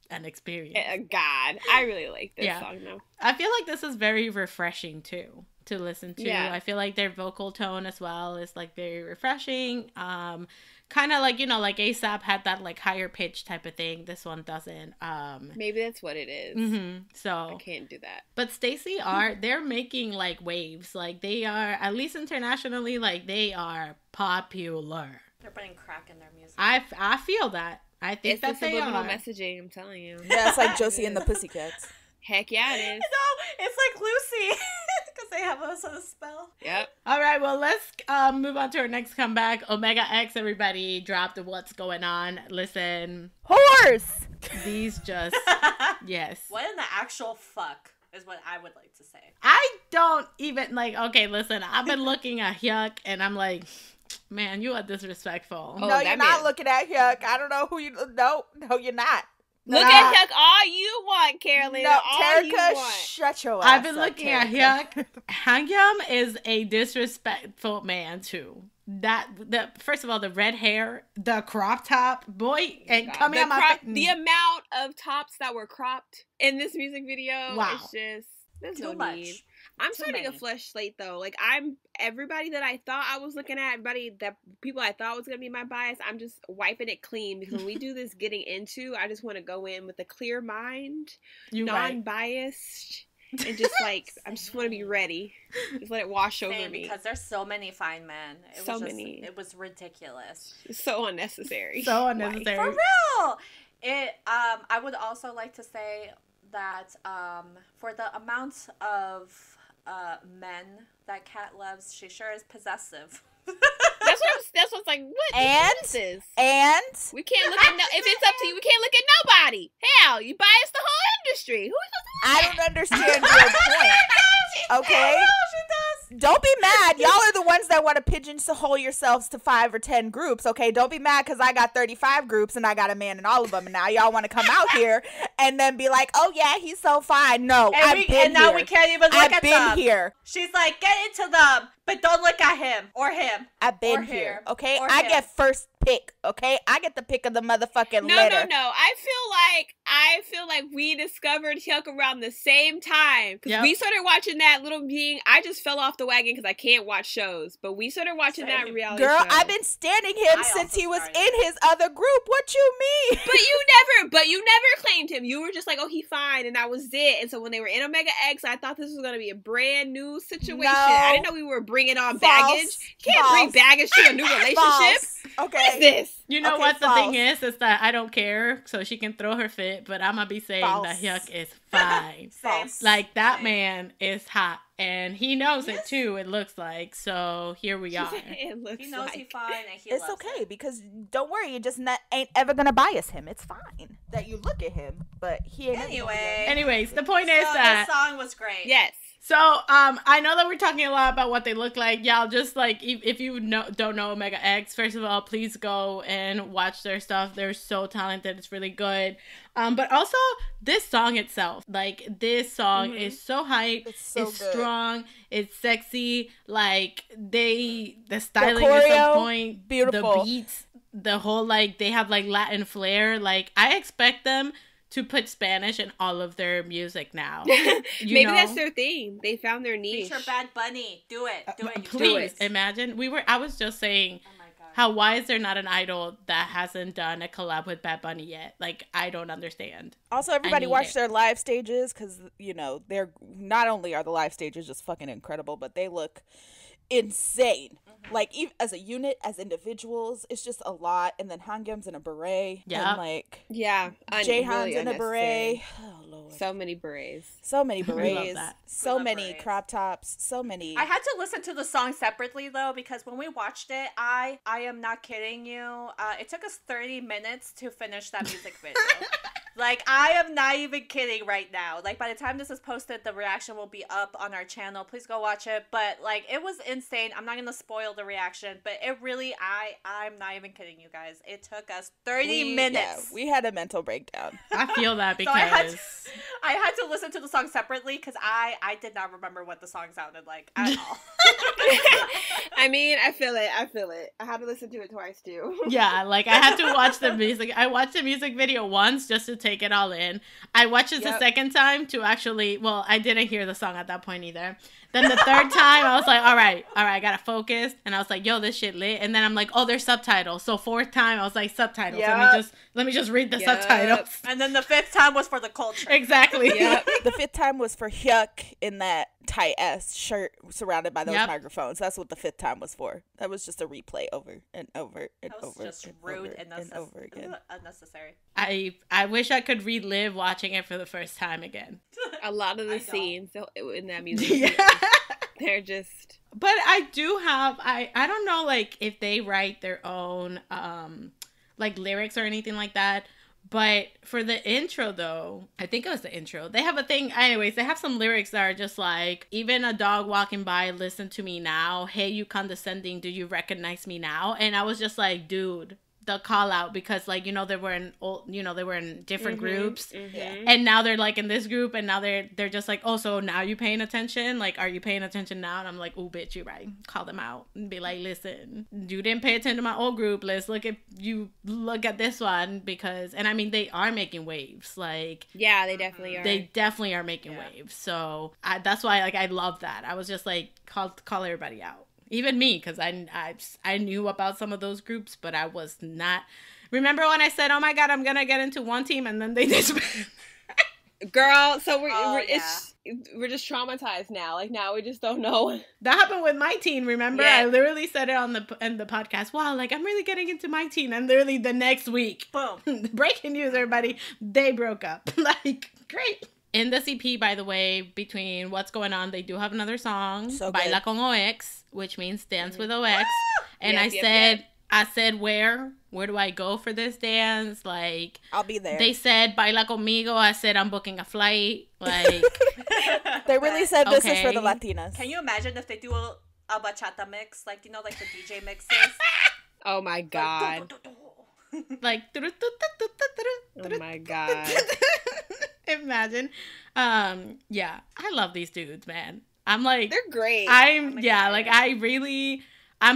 an experience. God, I really like this song, though. I feel like this is very refreshing, too, to listen to. Yeah. I feel like their vocal tone as well is, like, very refreshing. Kind of like, you know, like A$AP had that, like, higher pitch type of thing. This one doesn't. Maybe that's what it is. So I can't do that. But STAYC they're making, like, waves. Like, they are, at least internationally, like, they are popular. They're putting crack in their music. I feel that. I think It's that the they subliminal are. messaging, I'm telling you. Yeah, it's like Josie and the Pussycats. Heck yeah, it is. No, it's like Lucy because they have us on a spell. Yep. All right, well, let's move on to our next comeback. Omega X, everybody dropped the What's Going On. Listen, Horse! these just, yes. What in the actual fuck is what I would like to say. I don't even, like, okay, listen, I've been looking at Hyuk, and I'm like, man, you are disrespectful. Oh, No, that you're not man. looking at Hyuk. I don't know who you... No, you're not. Look at Hyuk all you want, Carolyn. No, all you Terica, want. shut your ass I've been up, looking at Terica. Hyuk. Hangyum is a disrespectful man too. First of all, the red hair, the crop top, boy, and coming out my the amount of tops that were cropped in this music video. Wow. It's just there's Too no much. need. I'm starting a flesh slate though. Like everybody that I thought I was looking at, people I thought was gonna be my bias, I'm just wiping it clean because when we do this getting into, I just want to go in with a clear mind, non-biased, and just like I just want to be ready. Just let it wash over me. Because there's so many fine men. It was ridiculous. So unnecessary. So unnecessary. For real. I would also like to say that for the amount of men that Kat loves, she sure is possessive. That's what's like. What? And we can't look at if it's up to you. We can't look at nobody. Hell, you bias the whole industry. Who I don't understand your point. Okay. Don't be mad. Y'all are the ones that want to pigeonhole yourselves to 5 or 10 groups, okay? Don't be mad because I got 35 groups and I got a man in all of them. And now y'all want to come out here and then be like, oh, yeah, he's so fine. No, and now we can't even look at them. I've been here. She's like, get into them, but don't look at him or him. I've been here, okay? I get first pick, okay? I get the pick of the motherfucking letter. No. I feel like we discovered Hyuk around the same time. Because we started watching that little being. I just fell off the wagon because I can't watch shows. But we started watching that reality show. I've been standing him since he was in his other group. What you mean? But you never claimed him. You were just like, oh, he fine. And that was it. And so when they were in Omega X, I thought this was going to be a brand new situation. No. I didn't know we were bringing on baggage. You can't bring baggage to a new relationship. Okay. What is this? You know what the thing is that I don't care, so she can throw her fit, but I'm gonna be saying that Hyuk is fine. Like that man is hot, and he knows it too. It looks like so. Here we are. He knows he's fine, and it's okay because don't worry, you just ain't ever gonna bias him. It's fine that you look at him, but he ain't. Anyways, the point is that the song was great. Yes. So, I know that we're talking a lot about what they look like. Y'all just like, if you don't know Omega X, first of all, please go and watch their stuff. They're so talented. It's really good. But also this song itself, like this song is so hype. It's good. Strong. It's sexy. Like the styling is on point. Beautiful. The beats, the whole like, they have like Latin flair. Like I expect them to put Spanish in all of their music now. Maybe that's their thing. They found their niche. Feature Bad Bunny. Do it. Please imagine. I was just saying, why is there not an idol that hasn't done a collab with Bad Bunny yet? Like, I don't understand. Also, everybody watch their live stages because, you know, they're not only are the live stages just fucking incredible, but they look insane. Like, even as a unit, as individuals, it's just a lot. And then Hangyum's in a beret. Yeah. And like, Jaehan's really in a beret. Oh, Lord. So many berets. So many berets. that. So many crop tops. So many. I had to listen to the song separately, though, because when we watched it, I am not kidding you. It took us 30 minutes to finish that music video. Like, I am not even kidding right now. Like, by the time this is posted, the reaction will be up on our channel. Please go watch it. But, like, it was insane. I'm not going to spoil the reaction, but it really, I'm not even kidding you guys. It took us 30 minutes. Yeah, we had a mental breakdown. I feel that because... So I had to listen to the song separately because I did not remember what the song sounded like at all. I mean, I feel it. I had to listen to it twice, too. Yeah, like, I had to watch the music. I watched the music video once just to take it all in. I watched it the second time to actually, well, I didn't hear the song at that point either. Then the third time, I was like, all right, I gotta focus. And I was like, yo, this shit lit. And then I'm like, oh, there's subtitles. So fourth time, I was like, subtitles. Let me just read the subtitles. And then the fifth time was for the culture. Exactly. Yep. The fifth time was for Hyuk in that tight ass shirt surrounded by those microphones. That's what the fifth time was for. That was just a replay over and over and over. That was just rude and over again. Unnecessary. I wish I could relive watching it for the first time again. A lot of the scenes in that music video, they're just... But I do have... I don't know, like, if they write their own, like, lyrics or anything like that. But for the intro, though, I think it was the intro. They have a thing. Anyways, they have some lyrics that are just like, even a dog walking by, listen to me now. Hey, you condescending, do you recognize me now? And I was just like, dude, the call out because like, you know, they were in different groups and now they're like in this group and now they're just like, oh, so now you paying attention? Like, are you paying attention now? And I'm like, oh, bitch, you're right. Call them out and be like, listen, you didn't pay attention to my old group. Let's look at this one because, and I mean, they are making waves. Like, yeah, they definitely are. They definitely are making waves. So that's why, like, I love that. I was just like, call everybody out. Even me, because I knew about some of those groups, but I was not. Remember when I said, "Oh my God, I'm gonna get into one team," and then they just. Girl, so we're just traumatized now. Like now we just don't know. That happened with my teen. Remember, I literally said it on the podcast. Wow, like I'm really getting into my teen, and literally the next week, boom, breaking news, everybody, they broke up. Like great. In the CP, by the way, between What's Going On, they do have another song, so Baila con OX, which means dance with OX. And I said, where do I go for this dance? Like, I'll be there. They said, Baila conmigo. I said, I'm booking a flight. Like, they really said this is for the Latinas. Can you imagine if they do a bachata mix? Like, you know, like the DJ mixes? Oh my God. Like, oh my God. Imagine. Yeah, I love these dudes, man. I'm like, they're great. I'm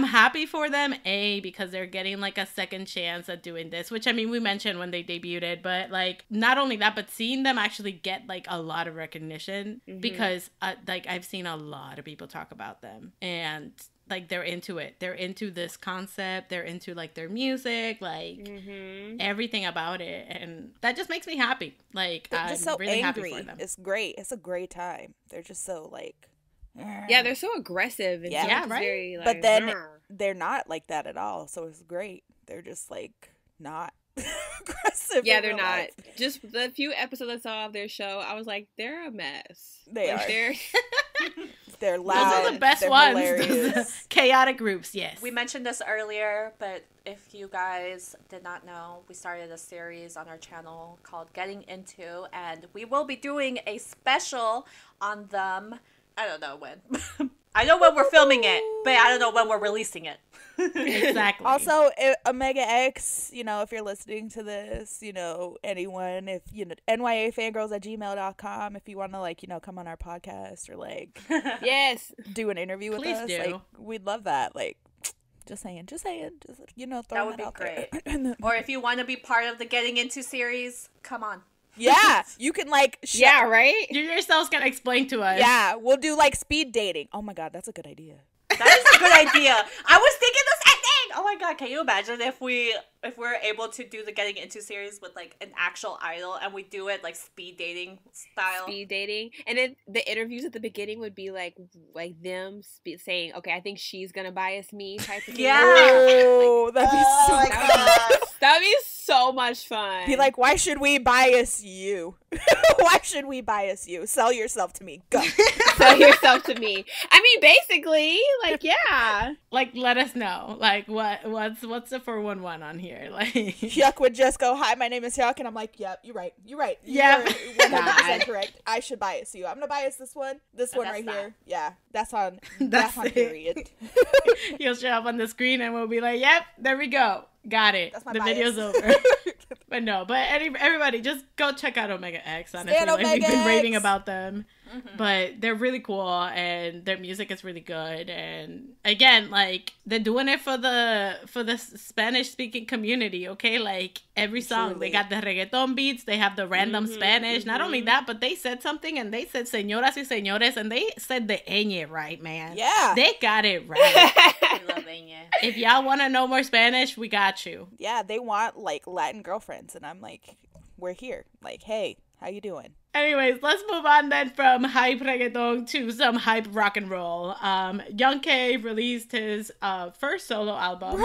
happy for them, because they're getting like a second chance at doing this, which I mean, we mentioned when they debuted, but like not only that, but seeing them actually get like a lot of recognition because like I've seen a lot of people talk about them and like they're into it. They're into this concept. They're into like their music, like everything about it, and that just makes me happy. Like they're I'm just so really angry. happy for them. It's great. It's a great time. They're just so like, yeah, they're so aggressive and right. Very, like, but then they're not like that at all. So it's great. They're just like not aggressive. Yeah, they're not. Life. Just the few episodes I saw of their show, I was like, they're a mess. They like, are. They're loud. Those are the best ones. Chaotic groups, yes. We mentioned this earlier, but if you guys did not know, we started a series on our channel called Getting Into, and we will be doing a special on them. I don't know when. I know when we're filming it, but I don't know when we're releasing it. Exactly. Also, Omega X, you know, if you're listening to this, you know, anyone, if, you know, NYAFangirls@gmail.com, if you want to, like, you know, come on our podcast or, like, yes, do an interview with Please us. do. Like, we'd love that. Like, just saying, just, you know, throwing that would be great. Or if you want to be part of the Getting Into series, come on. Yeah, you can like yeah, right? You yourselfs can explain to us. Yeah, we'll do like speed dating. Oh my God, that's a good idea. That is a good idea. I was thinking the same thing. Oh my God, can you imagine if we're able to do the Getting Into series with like an actual idol and we do it like speed dating style? Speed dating. And then the interviews at the beginning would be like them saying, okay, I think she's gonna bias me type of thing. Yeah. Oh, that'd be so good. That'd be so much fun. Be like, why should we bias you? Why should we bias you? Sell yourself to me. Go. Sell yourself to me. I mean, basically, like, yeah. Like, let us know. Like, what's the 411 on here? Like, Hyuk would just go, hi, my name is Hyuk, and I'm like, yep, you're right. Yeah. You're 100% correct. I should bias you. I'm gonna bias this one right here. Yeah, that's on period. He'll show up on the screen and we'll be like, yep, there we go. Got it. The video's over. But everybody, just go check out Omega X. Honestly, like, we've been raving about them, but they're really cool and their music is really good. And again, like they're doing it for the Spanish speaking community. Okay, like every song they got the reggaeton beats, they have the random Spanish. Not only that, but they said something and they said señoras y señores and they said the ñ right, man. Yeah, they got it right. I love ñ. If y'all want to know more Spanish, we got you. Yeah, they want like Latin girlfriends, and I'm like, we're here. Like, hey, how you doing? Anyways, let's move on then from hype reggaeton to some hype rock and roll. Young K released his first solo album,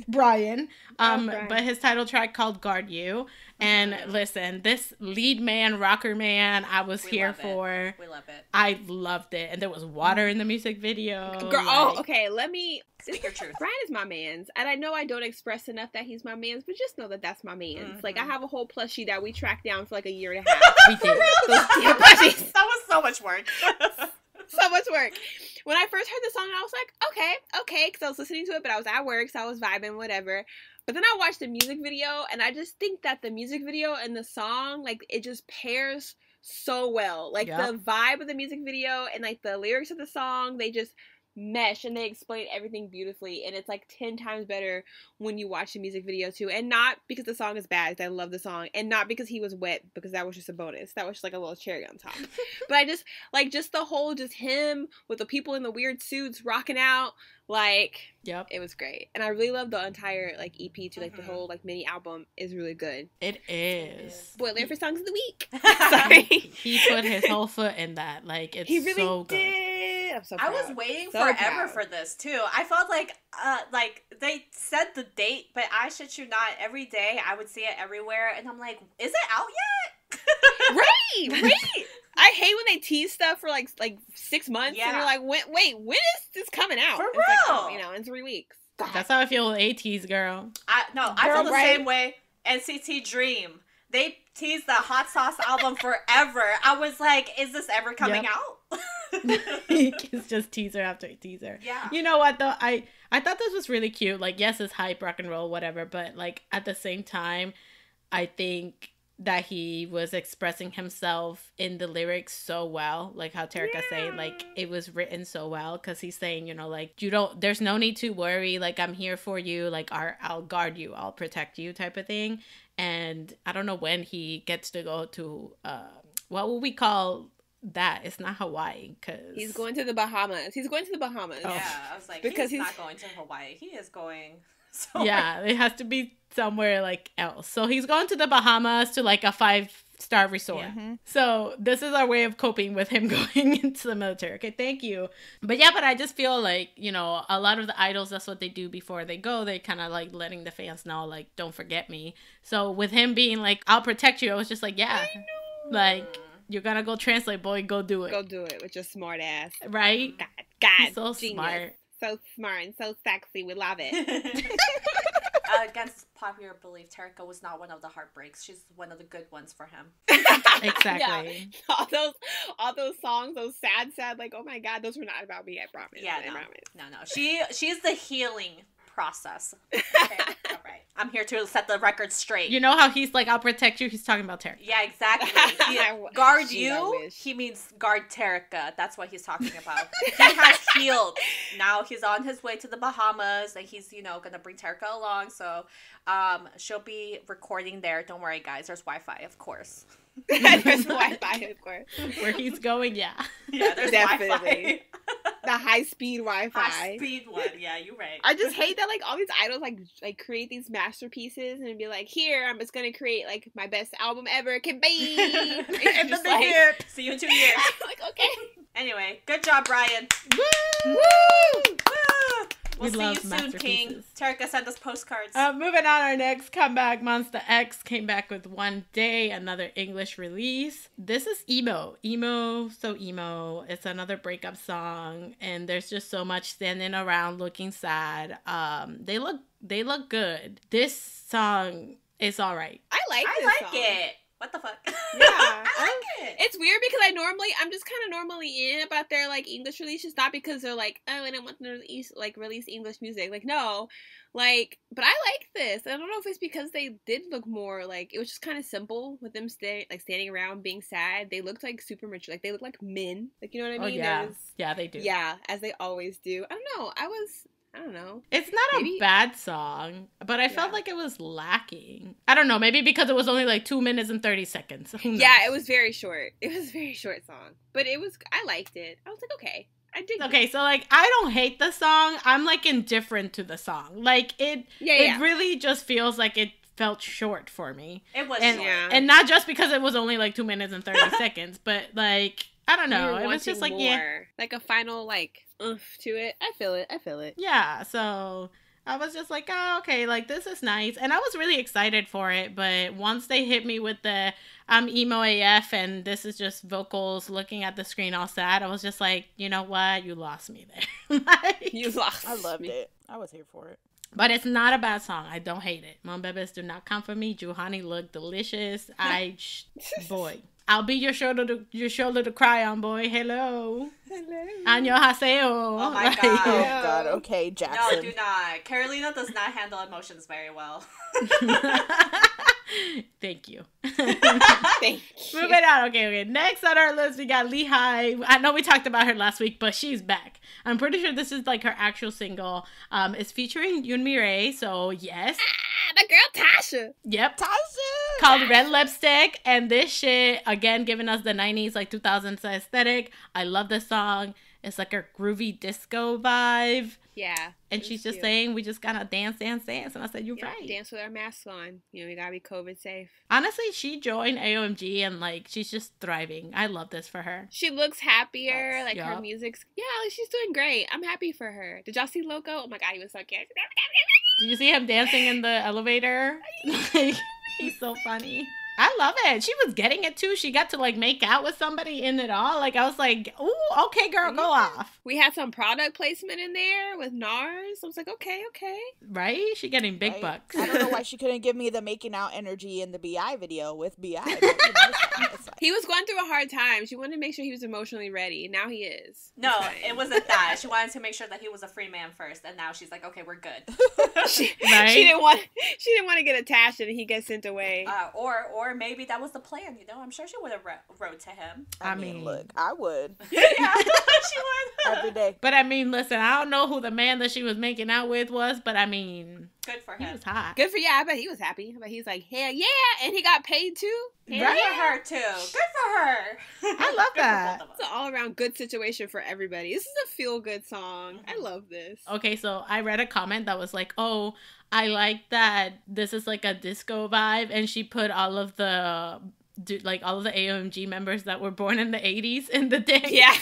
Brian. But his title track called Guard You. And listen, this lead man, rocker man, I was here for. We love it. I loved it. And there was water in the music video. Girl, oh, okay, let me... Speak your truth. Brian is my mans, and I know I don't express enough that he's my mans, but just know that that's my mans. Like, I have a whole plushie that we tracked down for like a year and a half. We did. That was so much work. So much work. When I first heard the song, I was like, okay, because I was listening to it, but I was at work, so I was vibing, whatever. But then I watched the music video, and I just think that the music video and the song, like, it just pairs so well. Like, the vibe of the music video and, like, the lyrics of the song, they just mesh, and they explain everything beautifully, and it's, like, 10 times better when you watch the music video, too. And not because the song is bad, because I love the song, and not because he was wet, because that was just a bonus. That was just, like, a little cherry on top. But I just, like, just the whole, just him with the people in the weird suits rocking out, like, it was great. And I really love the entire, like, EP, too. Like, the whole, like, mini album is really good. It is. Spoiler for Songs of the Week. Sorry. He put his whole foot in that. Like, it's he really so good. Did. I'm so proud. I was waiting forever for this, too. I felt like they said the date, but I shit you not, every day I would see it everywhere, and I'm like, is it out yet? Right. I hate when they tease stuff for like 6 months, and you're like, wait, when is this coming out? For it's real? Like, in 3 weeks. God. That's how I feel with ATs, girl. I feel the same way. NCT Dream. They teased the Hot Sauce album forever. I was like, is this ever coming out? It's just teaser after teaser. Yeah. You know what, though? I thought this was really cute. Like, yes, it's hype, rock and roll, whatever. But, like, at the same time, I think that he was expressing himself in the lyrics so well, like how Terika saying, like, it was written so well, because he's saying, you know, like, there's no need to worry, like, I'm here for you, like, I'll guard you, I'll protect you, type of thing. And I don't know when he gets to go to what would we call that? It's not Hawaii, because he's going to the Bahamas. Yeah, I was like, because he's not going to Hawaii, he is going yeah, it has to be somewhere like else. So he's going to the Bahamas to like a 5-star resort. So this is our way of coping with him going into the military. Okay, thank you. But I just feel like, you know, a lot of the idols, that's what they do before they go. They kind of like letting the fans know, like, don't forget me. So with him being like, I'll protect you, I was just like, yeah, like, you're gonna go translate, boy, go do it. Go do it with your smart ass. Right? God, he's so genius. smart. So smart and so sexy. We love it. Against popular belief, Terika was not one of the heartbreaks. She's one of the good ones for him. Exactly. Yeah. All those songs, those sad, like, oh my God, those were not about me, I promise. Yeah, I promise. No. She's the healing process. Okay, all right. I'm here to set the record straight. You know how he's like, I'll protect you? He's talking about Terika. Yeah, exactly. Guard you, he means guard Terika. That's what he's talking about. He has healed. Now he's on his way to the Bahamas, and he's, you know, gonna bring Terika along. So she'll be recording there. Don't worry, guys. There's Wi-Fi, of course. There's Wi-Fi, of course. Where he's going, yeah, there's definitely. The high-speed Wi-Fi. High-speed one, yeah, you're right. I just hate that, like, all these idols, like create these masterpieces and be like, here, I'm just gonna create, like, my best album ever, can be. And just like, see you in 2 years. Like, okay. Anyway, good job, Brian. Woo! Woo! We'll see you soon, King. Terika sent us postcards. Moving on, our next comeback, Monsta X came back with One Day, another English release. This is emo. So emo. It's another breakup song, and there's just so much standing around looking sad. They look good. This song is all right. I like song. It. What the fuck? Yeah. I like it. It's weird because I'm just kind of normally in about their, like, English releases, not because they're like, oh, I don't want them to release English music. Like, no. Like, but I like this. I don't know if it's because they did look more, like, it was just kind of simple with them standing around being sad. They looked like super mature. Like, they look like men. Like, you know what I mean? Yeah, they do. Yeah, as they always do. I don't know. I don't know. It's not a bad song, but I felt like it was lacking. I don't know, maybe because it was only like 2 minutes and 30 seconds. Yeah, it was very short. It was a very short song. But I liked it. I was like, okay. I did. Okay, so like, I don't hate the song. I'm like indifferent to the song. Like, it really just feels like it felt short for me. It was short. And not just because it was only like 2 minutes and 30 seconds, but like, I don't know. It was just like, more. Like a final, like, oomph to it. I feel it. Yeah, so I was just like, oh, okay, like, this is nice. And I was really excited for it, but once they hit me with the I'm emo AF and this is just vocals looking at the screen all sad, I was just like, you know what? You lost me there. You lost I loved it. I was here for it. But it's not a bad song. I don't hate it. Mon Bebes do not come for me. Juhani looked delicious. Boy. I'll be your shoulder to cry on, boy. Hello. Annyeonghaseyo. Oh my Like, god. Oh god, okay, Jackson. No, do not. Carolina does not handle emotions very well. Thank you. Thank you. Moving on. Okay. Next on our list, we got LeeHi. I know we talked about her last week, but she's back. I'm pretty sure this is like her actual single. It's featuring Yoon Mirae, so yes. The girl Tasha. Yep. Tasha! Called Red Lipstick, and this shit, again, giving us the 90s, like 2000s aesthetic. I love this song. It's like a groovy disco vibe. Yeah. And she's just saying, we just gotta dance. And I said, you're right. Dance with our masks on. You know, we gotta be COVID safe. Honestly, she joined AOMG and like, she's just thriving. I love this for her. She looks happier. Like her Yup. music's, like she's doing great. I'm happy for her. Did y'all see Loco? Oh my god, he was so cute. Did you see him dancing in the elevator? Like, he's so funny. I love it. She was getting it too. She got to like make out with somebody in it all. Like I was like, ooh, okay, girl, go off. We had some product placement in there with NARS. I was like, okay. Right? She getting big Right? bucks. I don't know why she couldn't give me the making out energy in the BI video with BI. But, it's fine, it's fine. He was going through a hard time. She wanted to make sure he was emotionally ready. Now he is. No, It's fine. it wasn't that. She wanted to make sure that he was a free man first, and now she's like, okay, we're good. Right? She didn't want to get attached and he gets sent away. Or maybe that was the plan, you know? I'm sure she would have wrote to him. I mean, look, I would Yeah, she would. every day. But I mean, listen, I don't know who the man that she was making out with was, but I mean, Good for he him. was hot. Good for I bet he was happy. But he's like, hell yeah, and he got paid too. Good Right? for her, too. Good for her. I love Good for that. both of us. It's an all around good situation for everybody. This is a feel good song. I love this. Okay, so I read a comment that was like, oh, I like that this is like a disco vibe, and she put all of the AOMG members that were born in the 80s in the day. Yeah.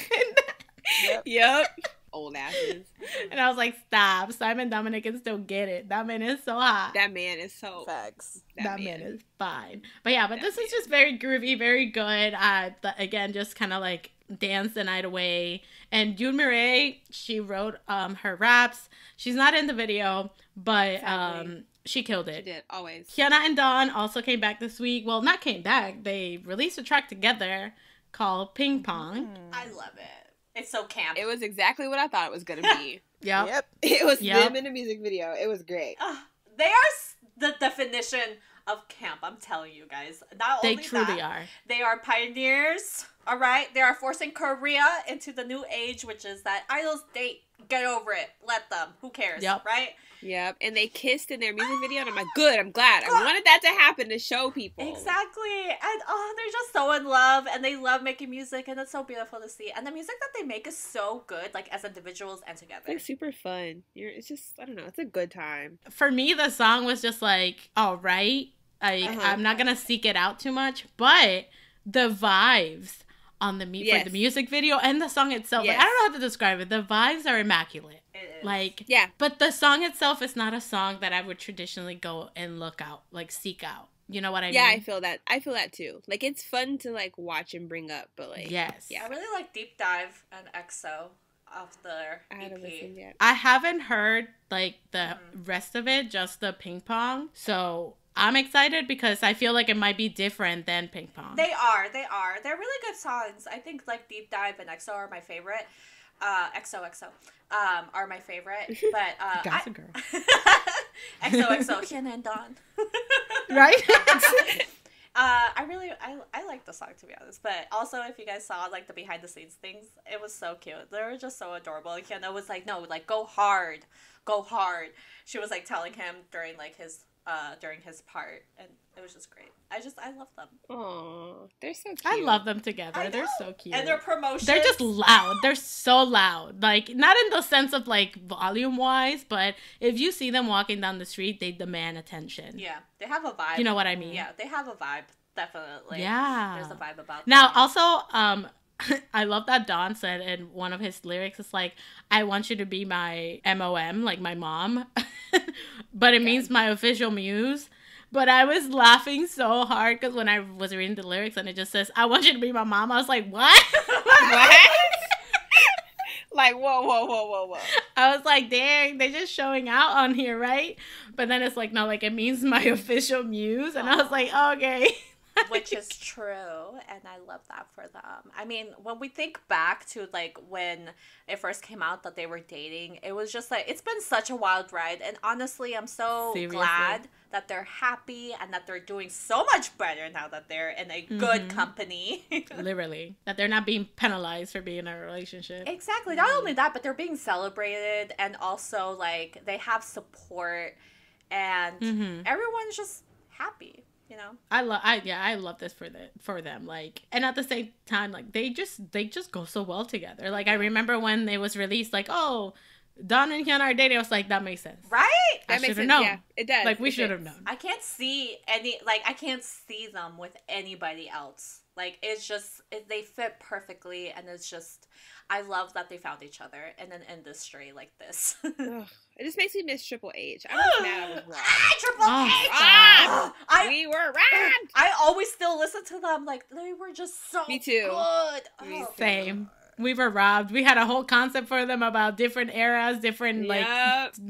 Yep. Yep. Old asses. And I was like, stop. Simon Dominic can still get it. That man is so hot. That man is so. Facts. That man is fine. But yeah, this is just very groovy, very good. Again, just kind of like dance the night away. And Yoon Mirae, she wrote her raps. She's not in the video, but she killed it. She did, always. Hyuna and Dawn also came back this week. Well, not came back. They released a track together called Ping Pong. I love it. It's so camp. It was exactly what I thought it was going to be. Yep. It was Yep. them in the music video. It was great. They are the definition of camp, I'm telling you guys. Not They only truly that, are. they are pioneers, all right? They are forcing Korea into the new age, which is that idols date. Get over it. Let them. Who cares, Yep. right? Yep. And they kissed in their music video, and I'm like, good, I'm glad. I wanted that to happen to show people. Exactly. And they're just so in love, and they love making music, and it's so beautiful to see. And the music that they make is so good, like as individuals and together. It's like super fun. It's just, I don't know, it's a good time. For me, the song was just like, all right. I'm not going to seek it out too much, but the vibes on for the music video and the song itself, like, I don't know how to describe it. The vibes are immaculate. It is. Like, Yeah. but the song itself is not a song that I would traditionally go and look out, like seek out. You know what I mean? Yeah, I feel that. I feel that too. Like, it's fun to like watch and bring up, but like, Yes. I really like Deep Dive and EXO off their I haven't EP. listened yet. I haven't heard like the rest of it, just the Ping Pong. So I'm excited because I feel like it might be different than Ping Pong. They are. They're really good songs. I think like Deep Dive and EXO are my favorite. XOXO are my favorite. But Gossip Girl. XOXO, Hyuna and Dawn. Right? I like the song, to be honest. But also, if you guys saw like the behind the scenes things, it was so cute. They were just so adorable. And Hyuna was like, no, like go hard. She was like telling him during like his part, and it was just great. I love them. Aw, they're so cute. I love them together. I They're know. so cute. And their promotions. They're just loud. They're so loud. Like, not in the sense of like volume wise, but if you see them walking down the street, they demand attention. Yeah, they have a vibe. You know what I mean? Yeah, they have a vibe. Definitely. Yeah. There's a vibe about Now, them. also, I love that Don said in one of his lyrics, it's like, I want you to be my MOM, like my mom. But it means my official muse. But I was laughing so hard because when I was reading the lyrics and it just says, I want you to be my mom, I was like, what? What? Like, whoa. I was like, dang, they're just showing out on here, right? But then it's like, no, like it means my official muse. And I was like, okay. Which is true, and I love that for them. I mean, when we think back to like when it first came out that they were dating, it was just like it's been such a wild ride, and honestly, I'm so glad that they're happy and that they're doing so much better now that they're in a good company. Literally, that they're not being penalized for being in a relationship. Exactly. Not only that, but they're being celebrated, and also like they have support, and everyone's just happy. You know, I love this for them. Like, and at the same time, like they just go so well together. Like, I remember when it was released, like, oh, Dawn and Hyuna are dating. I was like, that makes sense, right? I should have known. Yeah, it does. Like, we should have known. I can't see them with anybody else. Like, it's just they fit perfectly, and it's just I love that they found each other in an industry like this. It just makes me miss Triple H. I'm just mad I was wrong. Triple H! We were robbed! I always still listen to them. Like, they were just so Me too. good. Me Same. We were robbed. We had a whole concept for them about different eras, different, like,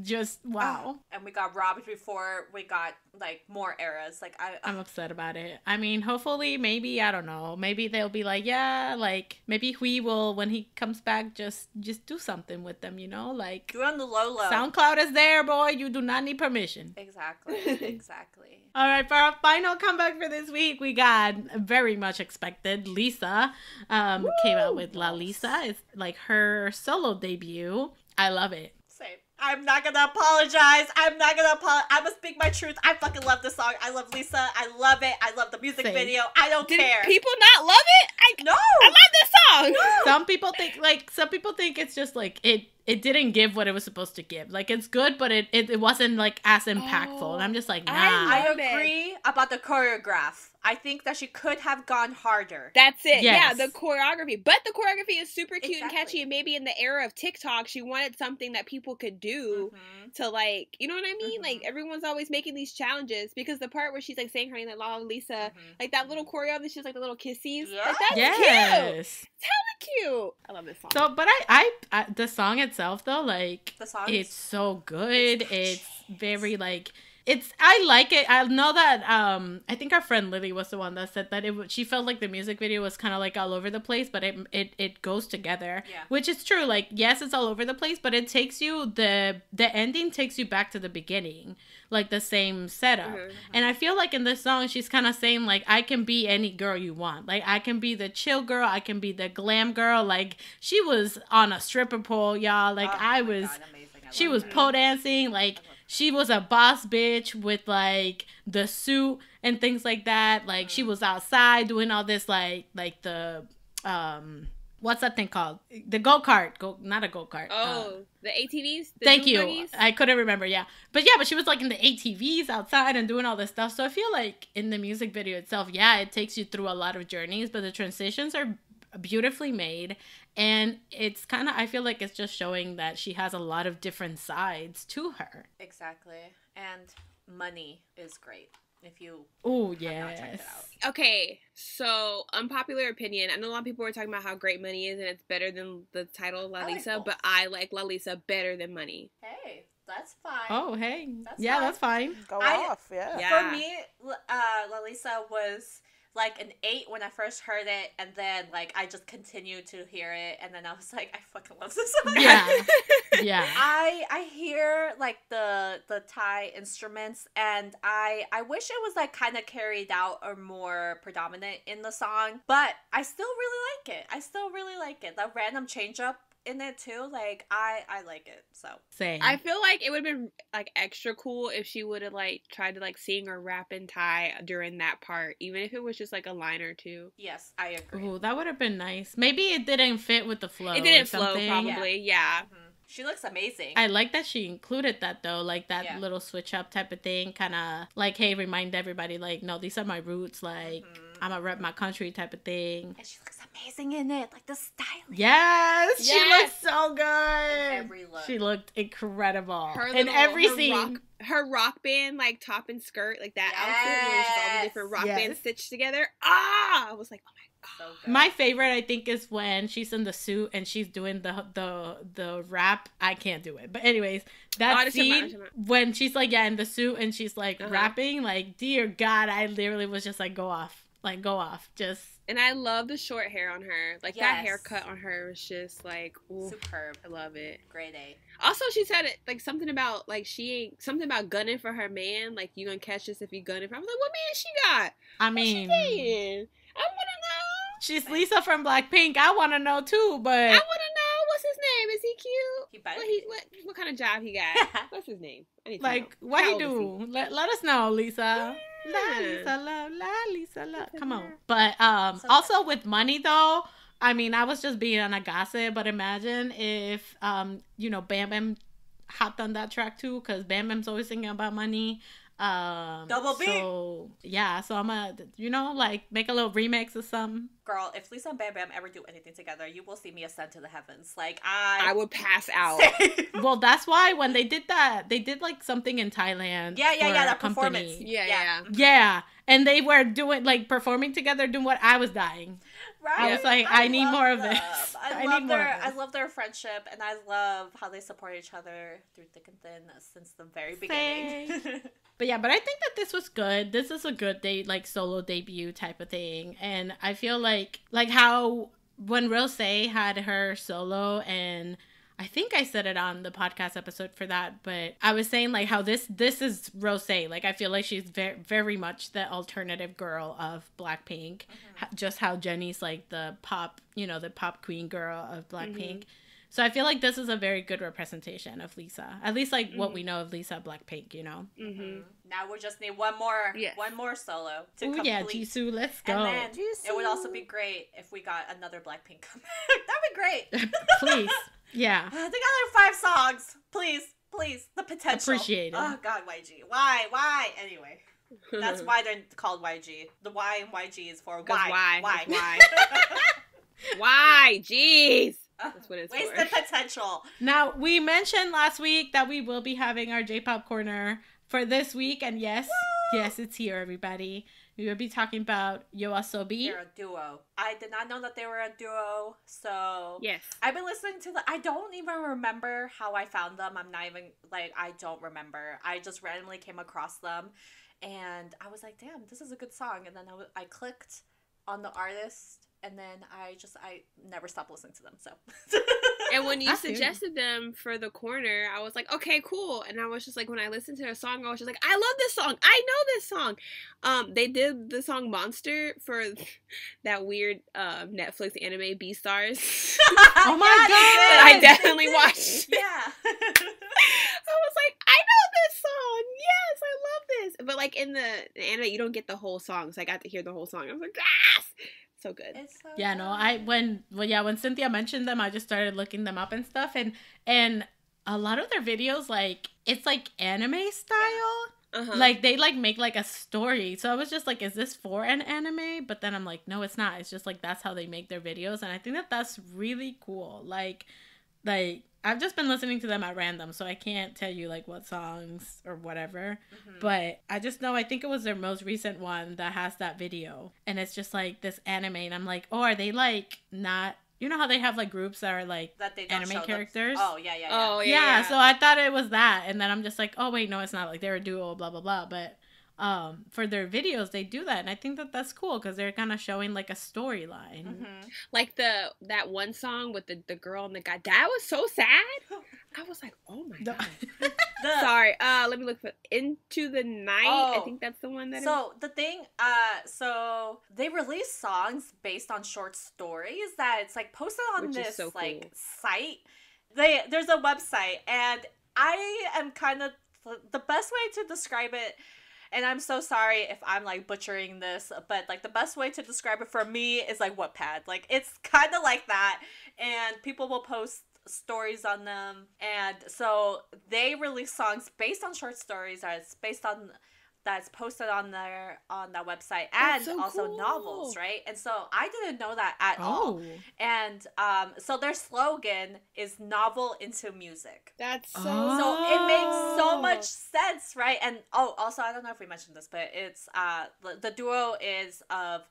just, wow. And we got robbed before we got, like, more eras. Like, I'm upset about it. I mean, hopefully, maybe, I don't know, maybe they'll be like, yeah, like, maybe Hui will, when he comes back, just do something with them, you know? Like, do it on the low. SoundCloud is there, boy. You do not need permission. Exactly. Exactly. All right, for our final comeback for this week, we got very much expected. Lisa came out with LALISA. It's like her solo debut. I love it. Same. I'm not gonna apologize. I'm gonna speak my truth. I fucking love this song. I love Lisa. I love it. I love the music video. I don't care. People not love it? No. I love this song. No. Some people think it's just like it didn't give what it was supposed to give. Like, it's good, but it wasn't like as impactful. And I'm just like, nah. I agree about the choreograph. I think that she could have gone harder. That's it. Yes. Yeah, the choreography. But the choreography is super cute and catchy. And maybe in the era of TikTok, she wanted something that people could do to, like, you know what I mean? Like, everyone's always making these challenges. Because the part where she's, like, saying her name, like, LALISA, like, that little choreo that she's, like, the little kissies. Yeah. Like, that's cute. It's hella cute. I love this song. So, but I the song itself, though, like, The song it's so good. It's very, like... I like it. I know that I think our friend Lily was the one that said that she felt like the music video was kind of like all over the place, but it goes together, which is true. Like, yes, it's all over the place, but it takes you the ending takes you back to the beginning, like the same setup. And I feel like in this song she's kind of saying like, I can be any girl you want. Like, I can be the chill girl, I can be the glam girl. Like, she was on a stripper pole, y'all. Like, she was pole dancing. Like, she was a boss bitch with, like, the suit and things like that. Like, she was outside doing all this, like the, what's that thing called? The go-kart. Not a go-kart. Oh, the ATVs? Thank you. Buggies? I couldn't remember, yeah. But she was, like, in the ATVs outside and doing all this stuff. So I feel like in the music video itself, it takes you through a lot of journeys, but the transitions are beautifully made. And it's kind of, I feel like it's just showing that she has a lot of different sides to her. Exactly. And money is great if you oh have not checked it out. Okay, so unpopular opinion. I know a lot of people are talking about how great Money is and it's better than the title LALISA, but I like LALISA better than Money. Hey, that's fine. Oh, hey. That's that's fine. Go off, yeah. For me, LALISA was like an 8 when I first heard it, and then like I just continued to hear it, and then I was like, I fucking love this song. Yeah. I hear like the Thai instruments, and I wish it was like kind of carried out or more predominant in the song, but I still really like it. I still really like it. The random change up in it too, like I like it. So same. I feel like it would have been like extra cool if she would have like tried to like sing or rap in Thai during that part, even if it was just like a line or two. Yes, I agree. Ooh, that would have been nice. Maybe it didn't fit with the flow. It didn't flow, probably. Yeah. She looks amazing. I like that she included that though, like that little switch up type of thing, kind of like, hey, remind everybody, like, no, these are my roots, like, I'm a rep my country type of thing. And she looks amazing in it, like the styling. Yes, she looked so good. In every look. She looked incredible. In every scene. Her rock band, like, top and skirt, like that outfit where she's all the different rock bands stitched together. I was like, oh my god. So my favorite, I think, is when she's in the suit and she's doing the rap. I can't do it. But anyways, that scene when she's like, in the suit and she's like rapping, like, dear God, I literally was just like, go off. like go off. Just And I love the short hair on her. Like that haircut on her was just like superb. I love it. Grade A. Also, she said it like something about like something about gunning for her man. Like you gonna catch this if you gunning for. I was like, what man she got? I mean, what she saying? I wanna know. She's Lisa from Blackpink. I wanna know too, but I wanna know what's his name. Is he cute? He better. What kind of job he got? What's his name? I need to like know. what How he old is do? Let us know, Lisa. LALISA love, LALISA love. Come on. But also with money though, I mean, I was just being on a gossip, but imagine if you know, Bam Bam hopped on that track too, because Bam Bam's always thinking about money. Double B. So yeah, so I'm gonna, you know, like make a little remix or something. Girl, if Lisa and Bam Bam ever do anything together, you will see me ascend to the heavens. Like I would pass out. Well, that's why when they did that, they did like something in Thailand. Yeah, that company. performance. Yeah, and they were doing like performing together, doing what I was dying. Right. I was like, I need more of this. I love their friendship, and I love how they support each other through thick and thin since the very beginning. But yeah, but I think that this was good. This is a good like solo debut type of thing, and I feel like how when Rose had her solo, and I think I said it on the podcast episode for that, but I was saying like how this is Rose. Like I feel like she's very very much the alternative girl of Blackpink. Just how Jennie's like the pop, you know, the pop queen girl of Blackpink. So I feel like this is a very good representation of Lisa. At least like what we know of Lisa Blackpink, you know. Now we just need one more solo to complete. Yeah, Jisoo, let's go. And then it would also be great if we got another Blackpink comeback. That'd be great. Please. Yeah. They got like 5 songs. Please. The potential. Appreciate it. Oh God, YG. Why? Anyway. That's why they're called YG. The Y in YG is for why. Why? Jeez. That's what it's Wasted potential. Now, we mentioned last week that we will be having our J-pop corner for this week, and yes, it's here, everybody. We will be talking about YOASOBI. They're a duo. I did not know that they were a duo, so yes. I've been listening to I don't even remember how I found them. I'm not even, like, I don't remember. I just randomly came across them, and I was like, damn, this is a good song, and then I clicked on the artist, and then I never stopped listening to them, so. And when you suggested them for the corner, I was like, okay, cool. And I was just like, when I listened to their song, I was just like, I love this song. I know this song. They did the song Monster for that weird Netflix anime Beastars. Oh my God. I definitely watched. Yeah. I was like, I know this song. Yes, I love this. But like in the anime, you don't get the whole song. So I got to hear the whole song. I was like, yes. So good. It's so yeah, good. No, when Cynthia mentioned them, I just started looking them up and stuff, and a lot of their videos, like, it's like anime style. Uh-huh. Like they like make like a story. So I was just like, is this for an anime? But then I'm like, no, it's not. It's just like that's how they make their videos, and I think that that's really cool. Like I've just been listening to them at random, so I can't tell you like what songs or whatever. But I just know, I think it was their most recent one that has that video, and it's just like this anime, and I'm like, oh, are they like not? You know how they have like groups that are like that they don't anime characters? Oh yeah. Oh yeah. So I thought it was that, and then I'm just like, oh wait, no, it's not. Like they're a duo, blah blah blah. But for their videos, they do that, and I think that that's cool because they're kind of showing like a storyline. Like that one song with the girl and the guy. That was so sad. I was like, oh my God. Sorry. Let me look for Into the Night. I think that's the one that. So the thing, so they release songs based on short stories that it's like posted on this so like cool. site. There's a website, and I am kind of the best way to describe it. And I'm so sorry if I'm like butchering this, but like the best way to describe it for me is like Wattpad. Like it's kind of like that, and people will post stories on them, and so they release songs based on short stories that's posted on that website, and so also cool. novels, right? And so I didn't know that at all. And so their slogan is novel into music. That's so. So it makes so much sense, right? And also I don't know if we mentioned this, but it's the duo is of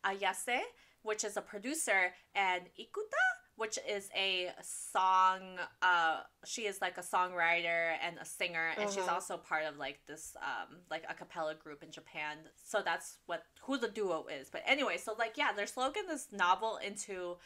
a.c.e, which is a producer, and Ikuta, which is a song. She is like a songwriter and a singer, and she's also part of like this like a cappella group in Japan. So that's who the duo is. But anyway, so like yeah, their slogan is novel into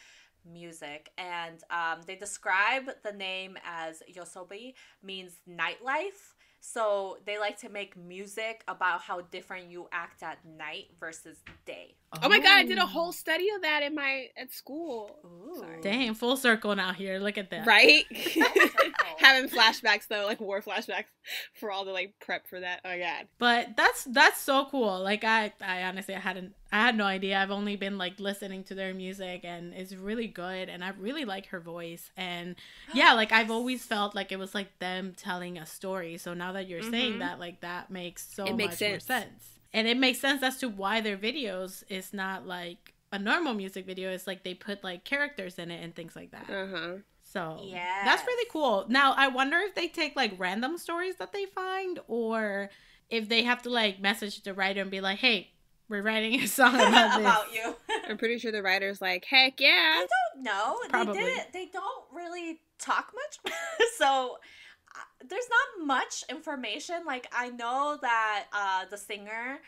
music, and they describe the name as YOASOBI, means nightlife. So they like to make music about how different you act at night versus day. Oh my god, I did a whole study of that at school. Ooh. Dang, full circle now here. Look at that. Right? Having flashbacks though, like war flashbacks for all the like prep for that. Oh my god. But that's so cool. Like I honestly I had no idea. I've only been like listening to their music, and it's really good, and I really like her voice. And yeah, like I've always felt like it was like them telling a story. So now that you're saying that, like that makes so much more sense. And it makes sense as to why their videos is not like a normal music video. It's like they put like characters in it and things like that. So that's really cool. Now I wonder if they take like random stories that they find, or if they have to like message the writer and be like, hey, we're writing a song about this. About you. I'm pretty sure the writer's like, heck yeah. I don't know. Probably. They don't really talk much. So there's not much information. Like I know that the singer,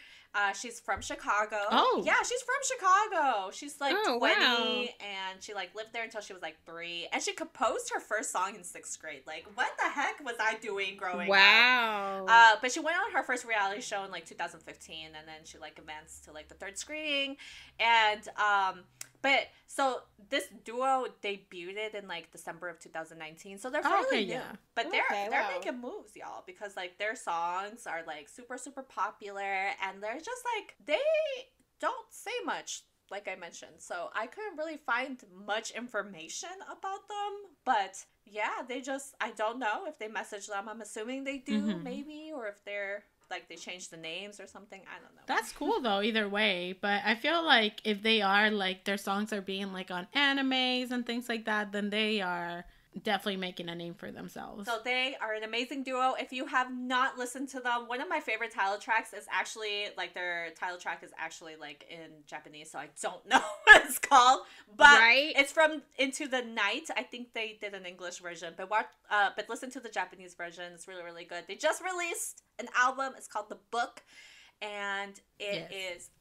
she's from Chicago. Oh. Yeah, she's from Chicago. She's like 20 wow. and she like lived there until she was like 3. And she composed her first song in 6th grade. Like what the heck was I doing growing up? Wow. But she went on her first reality show in like 2015, and then she like advanced to like the 3rd screening. And but so this duo debuted in like December of 2019, so they're fairly new. But they're making moves, y'all, because like their songs are like super super popular, and they're just like they don't say much, like I mentioned. So I couldn't really find much information about them, but yeah, I don't know if they message them. I'm assuming they do, maybe, or if they're like they changed the names or something. I don't know. That's cool though, either way. But I feel like if they are like their songs are being like on animes and things like that, then they are definitely making a name for themselves. So they are an amazing duo. If you have not listened to them, one of my favorite title tracks is actually like their title track is actually like in Japanese, so I don't know what it's called, but it's from Into the Night. I think they did an English version, but listen to the Japanese version. It's really really good. They just released an album. It's called The Book, and it is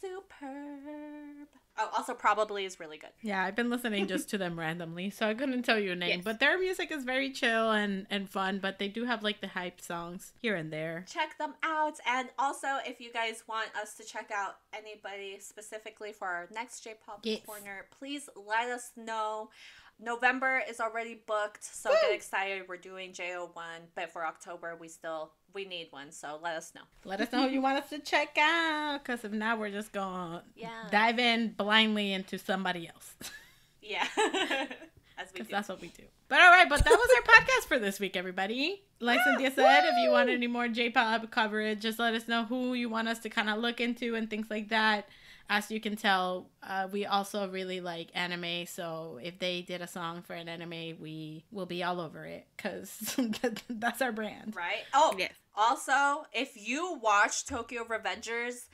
superb. Oh, also Probably is really good. Yeah, I've been listening just to them randomly, so I couldn't tell you a name. But their music is very chill and fun, but they do have like the hype songs here and there. Check them out. And also, if you guys want us to check out anybody specifically for our next J-Pop Corner, please let us know. November is already booked, so get excited. We're doing JO1, but for October, we need one, so let us know. Let us know who you want us to check out, because if not, we're just going to dive in blindly into somebody else. Yeah. As we do. That's what we do. But all right, but that was our podcast for this week, everybody. Like Cynthia said, if you want any more J-pop coverage, just let us know who you want us to kind of look into and things like that. As you can tell, we also really like anime, so if they did a song for an anime, we will be all over it, because that's our brand. Right? Oh, yes. Also, if you watch Tokyo Revengers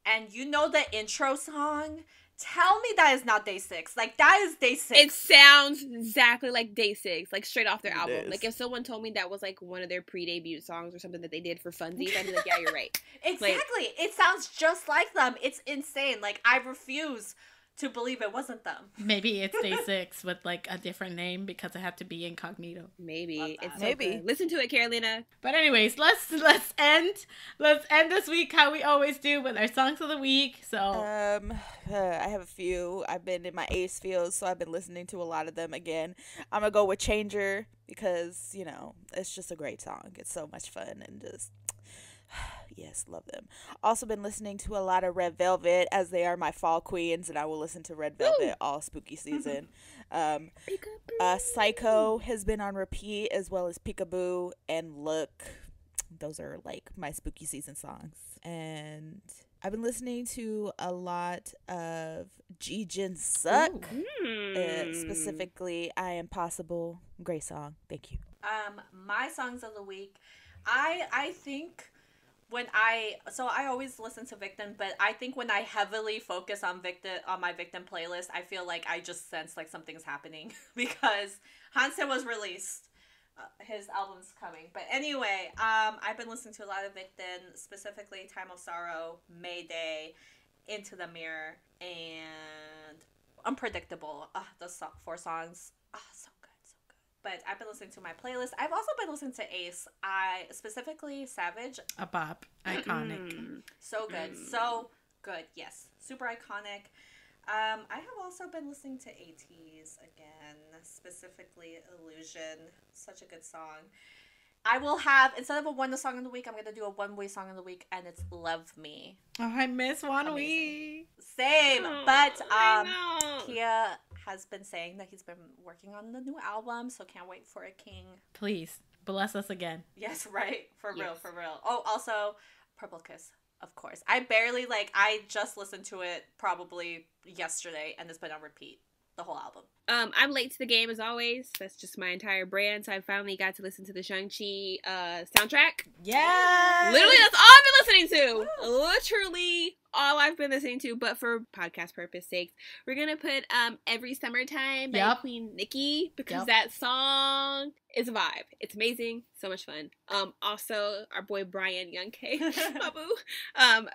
and you know the intro song, tell me that is not Day 6. Like, that is Day 6. It sounds exactly like Day 6, like straight off their album. Like, if someone told me that was like one of their pre-debut songs or something that they did for funsies, I'd be like, yeah, you're right. Exactly. Like, it sounds just like them. It's insane. Like, I refuse to believe it wasn't them. Maybe it's Day 6 with like a different name because it had to be incognito. Maybe it's maybe. Listen to it, Carolina. But anyways, let's end this week how we always do with our songs of the week. So I have a few. I've been in my ace fields, so I've been listening to a lot of them again. I'm gonna go with Changer because it's just a great song. It's so much fun and just. Yes, love them. Also been listening to a lot of Red Velvet, as they are my fall queens, and I will listen to Red Velvet all spooky season. Psycho has been on repeat, as well as Peekaboo and Look. Those are like my spooky season songs. And I've been listening to a lot of Jin Suck, specifically I Am Possible. Great song. Thank you. My songs of the week, I think I always listen to Victim, but I think when I heavily focus on my Victim playlist, I feel like I just sense like something's happening because Hansen was released. His album's coming. But anyway, I've been listening to a lot of Victim, specifically Time of Sorrow, Mayday, Into the Mirror, and Unpredictable. The 4 songs. So good. But I've been listening to my playlist. I've also been listening to a.c.e. Specifically Savage. A bop. Iconic. So good. So good. Yes. Super iconic. I have also been listening to a.c.e.'s again. Specifically Illusion. Such a good song. I will have, instead of a one song of the week, I'm going to do a one-way song of the week, and it's Love Me. Oh, I miss One Week. Same. But Kia has been saying that he's been working on the new album, so can't wait for a King. Please, bless us again. Yes, right. For real. Oh, also, Purple Kiss, of course. I just listened to it probably yesterday, and it's been on repeat. The whole album. I'm late to the game as always. That's just my entire brand. So I finally got to listen to the Shang-Chi soundtrack. Yeah. Literally, that's all I've been listening to. Literally all I've been listening to. But for podcast purpose sakes, we're gonna put Every Summertime by Queen Nicki because that song is a vibe. It's amazing. So much fun. Also our boy Brian Young K. Babu.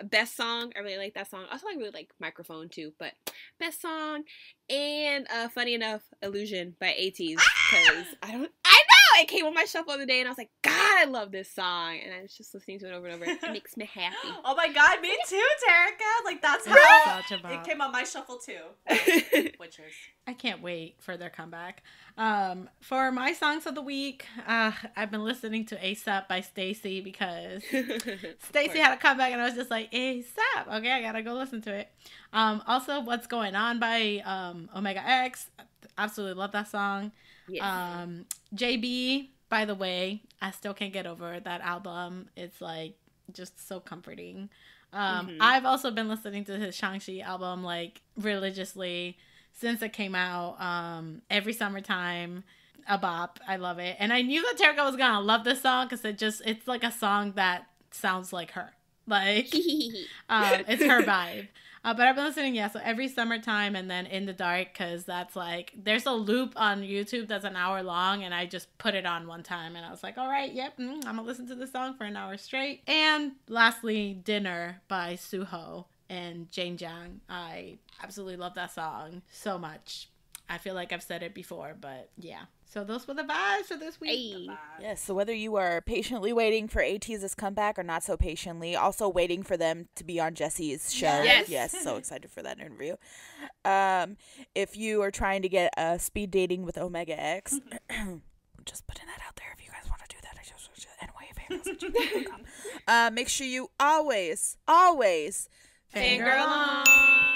Best song. I really like that song. Also I really like Microphone too, but best song. And funny enough, Illusion by a.c.e. because I know it came on my shuffle the other day and I was like, God, I love this song, and I was just listening to it over and over. It makes me happy. Oh my God, me too, Terica. Like that's how it came on my shuffle too. Witchers. I can't wait for their comeback. For my songs of the week, I've been listening to ASAP by STAYC because STAYC had a comeback and I was just like, ASAP. Okay, I gotta go listen to it. Also, What's Going On by Omega X. Absolutely love that song. Yes. JB, by the way, I still can't get over that album. It's like just so comforting. I've also been listening to his Shang-Chi album like religiously since it came out. Every Summertime, a bop. I love it. And I knew that Terica was gonna love this song because it's like a song that sounds like her. Like it's her vibe. But I've been listening, so Every Summertime and then In the Dark, because that's like, there's a loop on YouTube that's an hour long, and I just put it on one time, and I was like, all right, I'm going to listen to this song for an hour straight. And lastly, Dinner by Suho and Jane Jiang. I absolutely love that song so much. I feel like I've said it before, but yeah. So those were the vibes for this week. Yes, so whether you are patiently waiting for a.c.e.'s comeback or not so patiently, also waiting for them to be on Jesse's show. Yes, so excited for that interview. If you are trying to get speed dating with Omega X, just putting that out there if you guys want to do that. NYAFangirls@gmail.com. Make sure you always fangirl on.